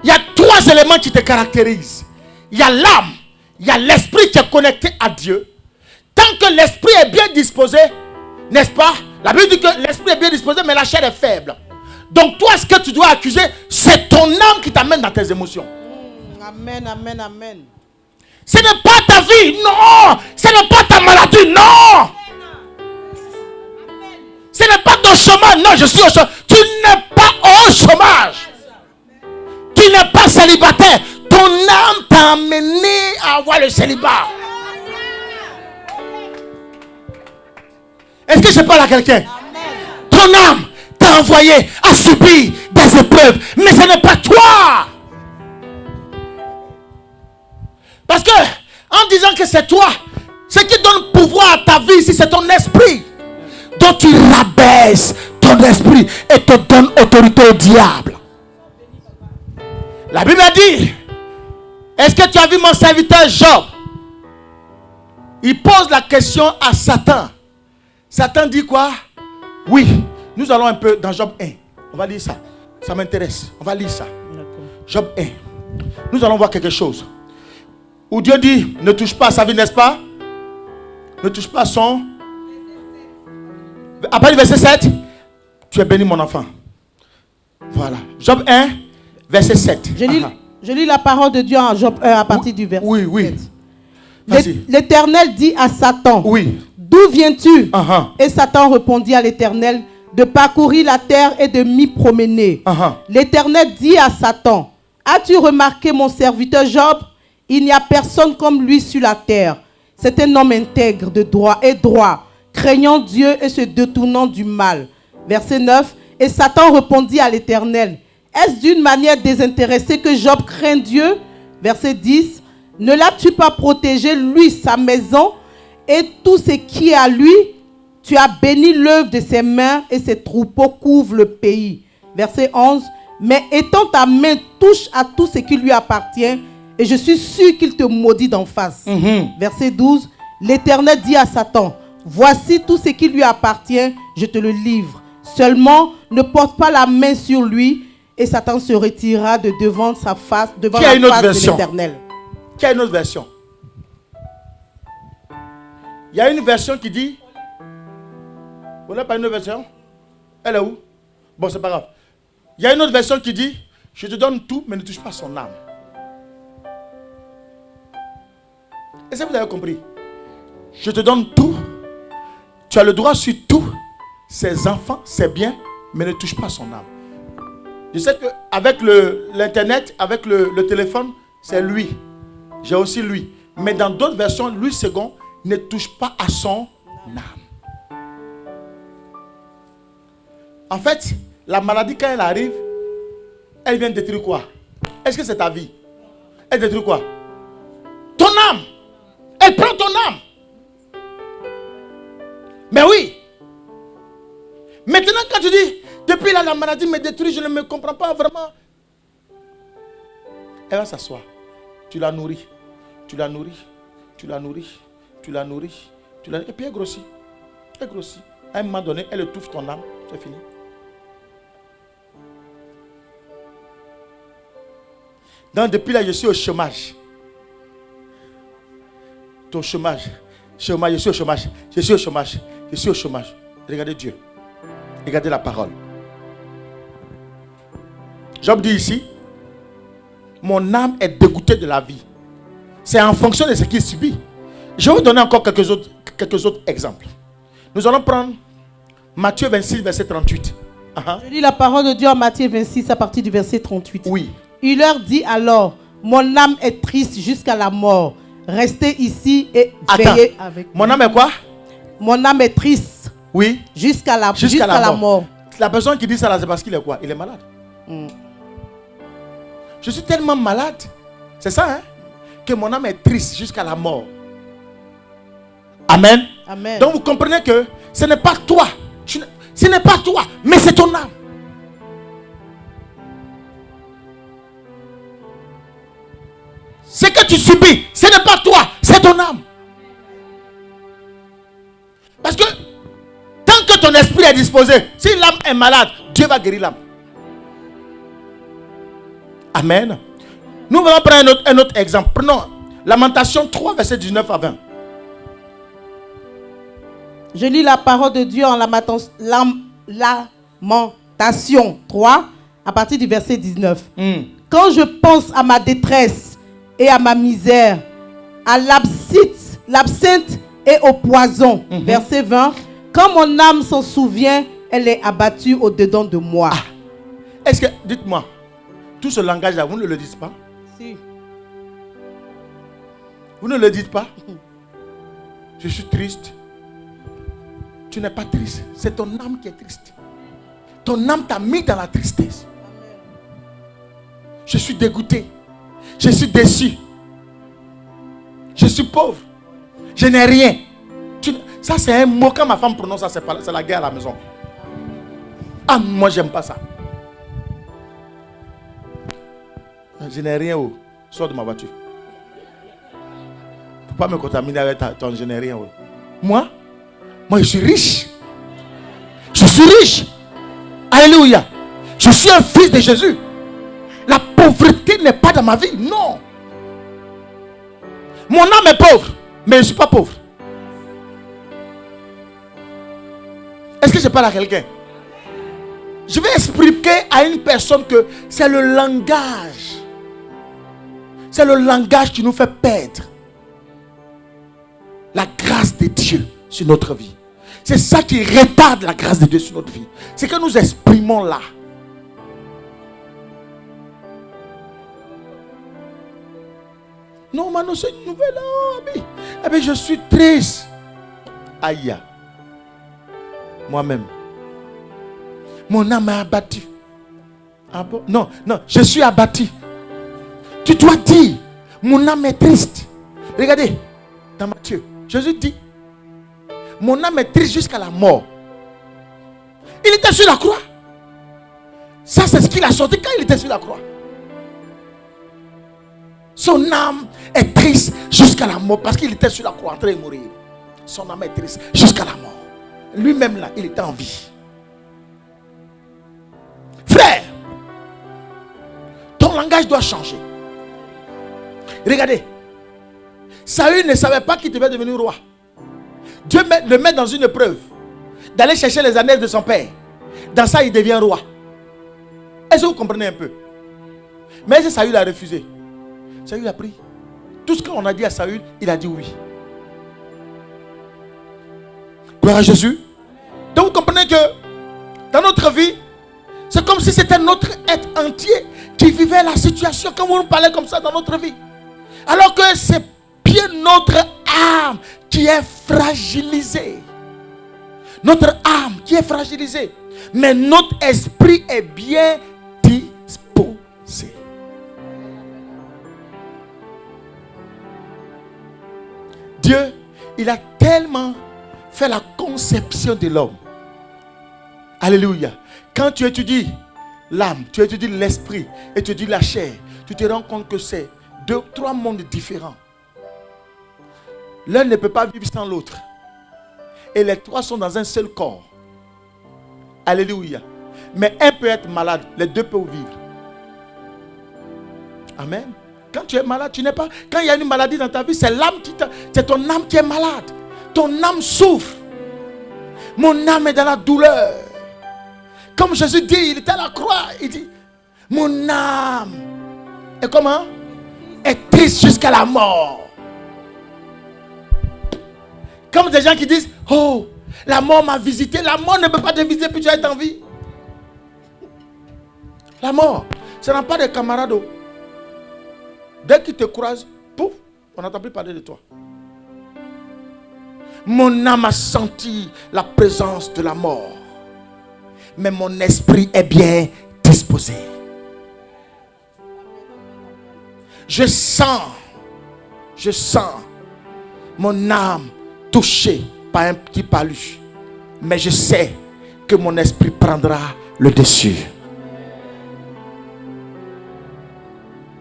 il y a trois éléments qui te caractérisent. Il y a l'âme, il y a l'esprit qui est connecté à Dieu. Tant que l'esprit est bien disposé, n'est-ce pas? La Bible dit que l'esprit est bien disposé, mais la chair est faible. Donc toi, ce que tu dois accuser, c'est ton âme qui t'amène dans tes émotions. Amen, amen, amen. Ce n'est pas ta vie, non. Ce n'est pas ta maladie, non. Ce n'est pas ton chômage, non, je suis au chômage. Tu n'es pas au chômage. Tu n'es pas célibataire. Ton âme t'a amené à avoir le célibat. Est-ce que je parle à quelqu'un? Ton âme t'a envoyé à subir des épreuves, mais ce n'est pas toi. Parce que, en disant que c'est toi, ce qui donne pouvoir à ta vie ici, c'est ton esprit. Donc tu rabaisses ton esprit et te donne autorité au diable. La Bible a dit, est-ce que tu as vu mon serviteur Job? Il pose la question à Satan. Satan dit quoi? Oui, nous allons un peu dans Job 1. On va lire ça. Ça m'intéresse. On va lire ça. Job 1. Nous allons voir quelque chose. Où Dieu dit, ne touche pas à sa vie, n'est-ce pas? Ne touche pas à son... Après le verset 7, tu es béni mon enfant. Voilà. Job 1, verset 7. Je lis la parole de Dieu en Job 1 à partir du verset 7. L'Éternel dit à Satan, d'où viens-tu? Et Satan répondit à l'Éternel, de parcourir la terre et de m'y promener. L'Éternel dit à Satan, as-tu remarqué mon serviteur Job? Il n'y a personne comme lui sur la terre. C'est un homme intègre de droit et droit, craignant Dieu et se détournant du mal. Verset 9. Et Satan répondit à l'Éternel, est-ce d'une manière désintéressée que Job craint Dieu? Verset 10. Ne l'as-tu pas protégé, lui, sa maison et tout ce qui est à lui? Tu as béni l'œuvre de ses mains et ses troupeaux couvrent le pays. Verset 11. Mais étends ta main, touche à tout ce qui lui appartient et je suis sûr qu'il te maudit d'en face. Verset 12. L'Éternel dit à Satan, voici tout ce qui lui appartient, je te le livre. Seulement, ne porte pas la main sur lui. Et Satan se retirera de devant sa face, devant la face de l'Éternel. Qui a une autre version? Il y a une version qui dit... Vous n'avez pas une autre version? Elle est où? Bon, c'est pas grave. Il y a une autre version qui dit, je te donne tout, mais ne touche pas son âme. Est-ce que vous avez compris? Je te donne tout. Tu as le droit sur tout. Ses enfants, ses biens, mais ne touche pas son âme. Je sais qu'avec l'internet, avec le téléphone, c'est lui. J'ai aussi lui. Mais dans d'autres versions, lui second ne touche pas à son âme. En fait, la maladie, quand elle arrive, elle vient détruire quoi? Est-ce que c'est ta vie? Elle détruit quoi? Ton âme. Elle prend ton âme. Mais oui. Maintenant, quand tu dis, depuis là, la maladie me détruit, je ne me comprends pas vraiment. Elle va s'asseoir. Tu la nourris. Tu la nourris. Tu la nourris. Tu la nourris. Et puis elle grossit. Elle grossit. À un moment donné, elle étouffe ton âme. C'est fini. Donc, depuis là, je suis au chômage. Ton chômage. Chômage, je suis au chômage. Je suis au chômage. Je suis au chômage. Regardez Dieu. Regardez la parole. Job dit ici, mon âme est dégoûtée de la vie. C'est en fonction de ce qu'il subit. Je vais vous donner encore quelques autres exemples. Nous allons prendre Matthieu 26, verset 38. Je lis la parole de Dieu en Matthieu 26 à partir du verset 38. Oui. Il leur dit alors, mon âme est triste jusqu'à la mort. Restez ici et veillez avec moi. Mon âme est quoi? Mon âme est triste. Oui. Jusqu'à la mort. La personne qui dit ça là, c'est parce qu'il est quoi? Il est malade. Je suis tellement malade. C'est ça, hein? Que mon âme est triste jusqu'à la mort. Amen. Amen. Donc vous comprenez que ce n'est pas toi. Ce n'est pas toi, mais c'est ton âme. Ce que tu subis, ce n'est pas toi, c'est ton âme. Parce que tant que ton esprit est disposé, si l'âme est malade, Dieu va guérir l'âme. Amen. Nous allons prendre un autre exemple. Prenons Lamentation 3, verset 19 à 20. Je lis la parole de Dieu en Lamentation 3, à partir du verset 19. Quand je pense à ma détresse et à ma misère, à l'absinthe et au poison, verset 20, quand mon âme s'en souvient, elle est abattue au-dedans de moi. Est-ce que, dites-moi, tout ce langage-là, vous ne le dites pas? Si. Vous ne le dites pas? Je suis triste. tu n'es pas triste. C'est ton âme qui est triste. Ton âme t'a mis dans la tristesse. Je suis dégoûté. Je suis déçu. Je suis pauvre. Je n'ai rien. Ça, c'est un mot. Quand ma femme prononce ça, c'est la guerre à la maison. Ah, moi, j'aime pas ça. Je n'ai rien. Oh. Sors de ma voiture. Faut pas me contaminer avec ton je n'ai rien. Oh. Moi, je suis riche. Je suis riche. Alléluia. Je suis un fils de Jésus. La pauvreté n'est pas dans ma vie. Non. Mon âme est pauvre, mais je ne suis pas pauvre. Est-ce que je parle à quelqu'un? Je vais expliquer à une personne que c'est le langage. C'est le langage qui nous fait perdre la grâce de Dieu sur notre vie. C'est ça qui retarde la grâce de Dieu sur notre vie. C'est que nous exprimons là. Non, maintenant c'est une nouvelle. Eh bien, je suis triste. Aïe. Moi-même. Mon âme est abattue. Ah bon? Non, je suis abattu. Tu dois dire, mon âme est triste. Regardez, dans Matthieu, Jésus dit, mon âme est triste jusqu'à la mort. Il était sur la croix. Ça, c'est ce qu'il a sorti quand il était sur la croix. Son âme est triste jusqu'à la mort parce qu'il était sur la croix en train de mourir. Son âme est triste jusqu'à la mort. Lui-même là, il était en vie. Frère, ton langage doit changer. Regardez, Saül ne savait pas qu'il devait devenir roi. Dieu le met dans une épreuve d'aller chercher les annales de son père. Dans ça, il devient roi. Est-ce que vous comprenez un peu? Mais Saül a refusé. Saül a pris. Tout ce qu'on a dit à Saül, il a dit oui. Gloire à Jésus. Donc vous comprenez que dans notre vie, c'est comme si c'était notre être entier qui vivait la situation. Quand vous nous parlez comme ça dans notre vie. Alors que c'est bien notre âme qui est fragilisée. Notre âme qui est fragilisée. Mais notre esprit est bien disposé. Dieu, il a tellement fait la conception de l'homme. Alléluia. Quand tu étudies l'âme, tu étudies l'esprit et tu étudies la chair, tu te rends compte que c'est 2-3 mondes différents. L'un ne peut pas vivre sans l'autre. Et les trois sont dans un seul corps. Alléluia. Mais un peut être malade, les deux peuvent vivre. Amen. Quand tu es malade, tu n'es pas. Quand il y a une maladie dans ta vie, c'est l'âme c'est ton âme qui est malade. Ton âme souffre. Mon âme est dans la douleur. Comme Jésus dit, il était à la croix. Il dit, mon âme est comment? Est triste jusqu'à la mort. Comme des gens qui disent, oh, la mort m'a visité. La mort ne peut pas te visiter puis tu vas être en vie. La mort, ce n'est pas des camarades. Dès qu'ils te croisent, pouf, on n'entend plus parler de toi. Mon âme a senti la présence de la mort. Mais mon esprit est bien disposé. Je sens mon âme touchée par un petit palu. Mais je sais que mon esprit prendra le dessus.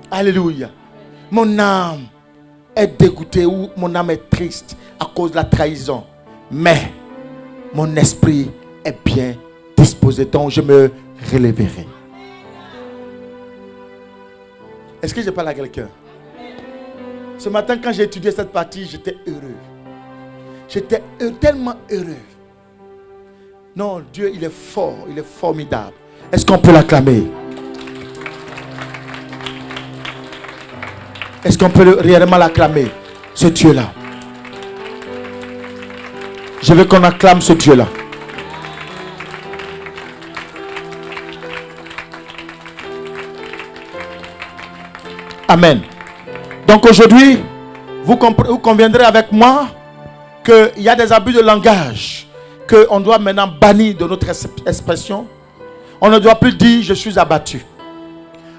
Alléluia. Mon âme est dégoûtée ou mon âme est triste à cause de la trahison. Mais mon esprit est bien disposé. Donc je me relèverai. Est-ce que je parle à quelqu'un? Ce matin quand j'ai étudié cette partie, j'étais heureux. J'étais tellement heureux. Non, Dieu il est fort, il est formidable. Est-ce qu'on peut l'acclamer? Est-ce qu'on peut réellement l'acclamer, ce Dieu-là? Je veux qu'on acclame ce Dieu-là. Amen. Donc aujourd'hui, vous conviendrez avec moi qu'il y a des abus de langage qu'on doit maintenant bannir de notre expression. On ne doit plus dire je suis abattu.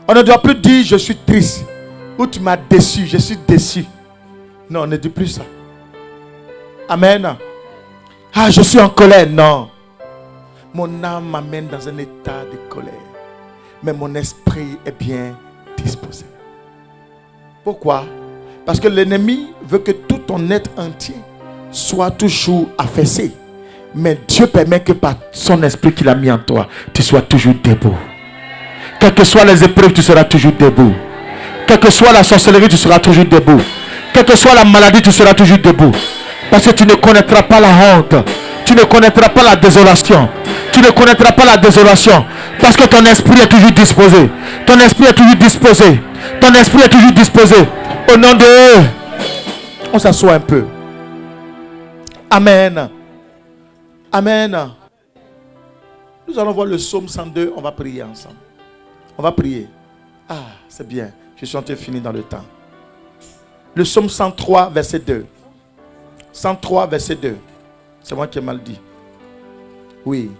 On ne doit plus dire je suis triste. Ou tu m'as déçu, je suis déçu. Non, on ne dit plus ça. Amen. Ah, je suis en colère. Non. Mon âme m'amène dans un état de colère. Mais mon esprit est bien disposé. Pourquoi? Parce que l'ennemi veut que tout ton être entier soit toujours affaissé. Mais Dieu permet que par son esprit qu'il a mis en toi, tu sois toujours debout. Quelles que soient les épreuves, tu seras toujours debout. Quelle que soit la sorcellerie, tu seras toujours debout. Quelle que soit la maladie, tu seras toujours debout. Parce que tu ne connaîtras pas la honte. Tu ne connaîtras pas la désolation. Tu ne connaîtras pas la désolation. Parce que ton esprit est toujours disposé. Ton esprit est toujours disposé. Ton esprit est toujours disposé. Au nom de eux, on s'assoit un peu. Amen. Amen. Nous allons voir le psaume 102. On va prier ensemble. On va prier. Ah, c'est bien. Je suis en train de finir dans le temps. Le psaume 103, verset 2. 103, verset 2. C'est moi qui ai mal dit. Oui.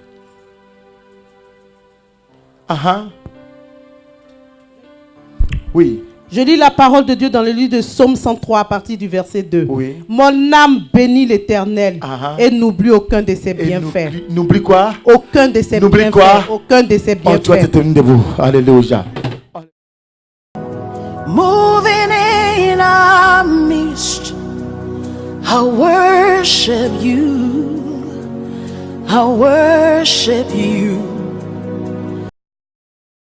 Oui. Je lis la parole de Dieu dans le livre de Psaume 103 à partir du verset 2. Oui. Mon âme bénit l'Éternel et n'oublie aucun de ses bienfaits. N'oublie quoi? Aucun de ses bienfaits. Quoi? Aucun de ses bienfaits. Oh, tu vas te tenir debout. Alléluia. Moving in our midst, I worship you. I worship you.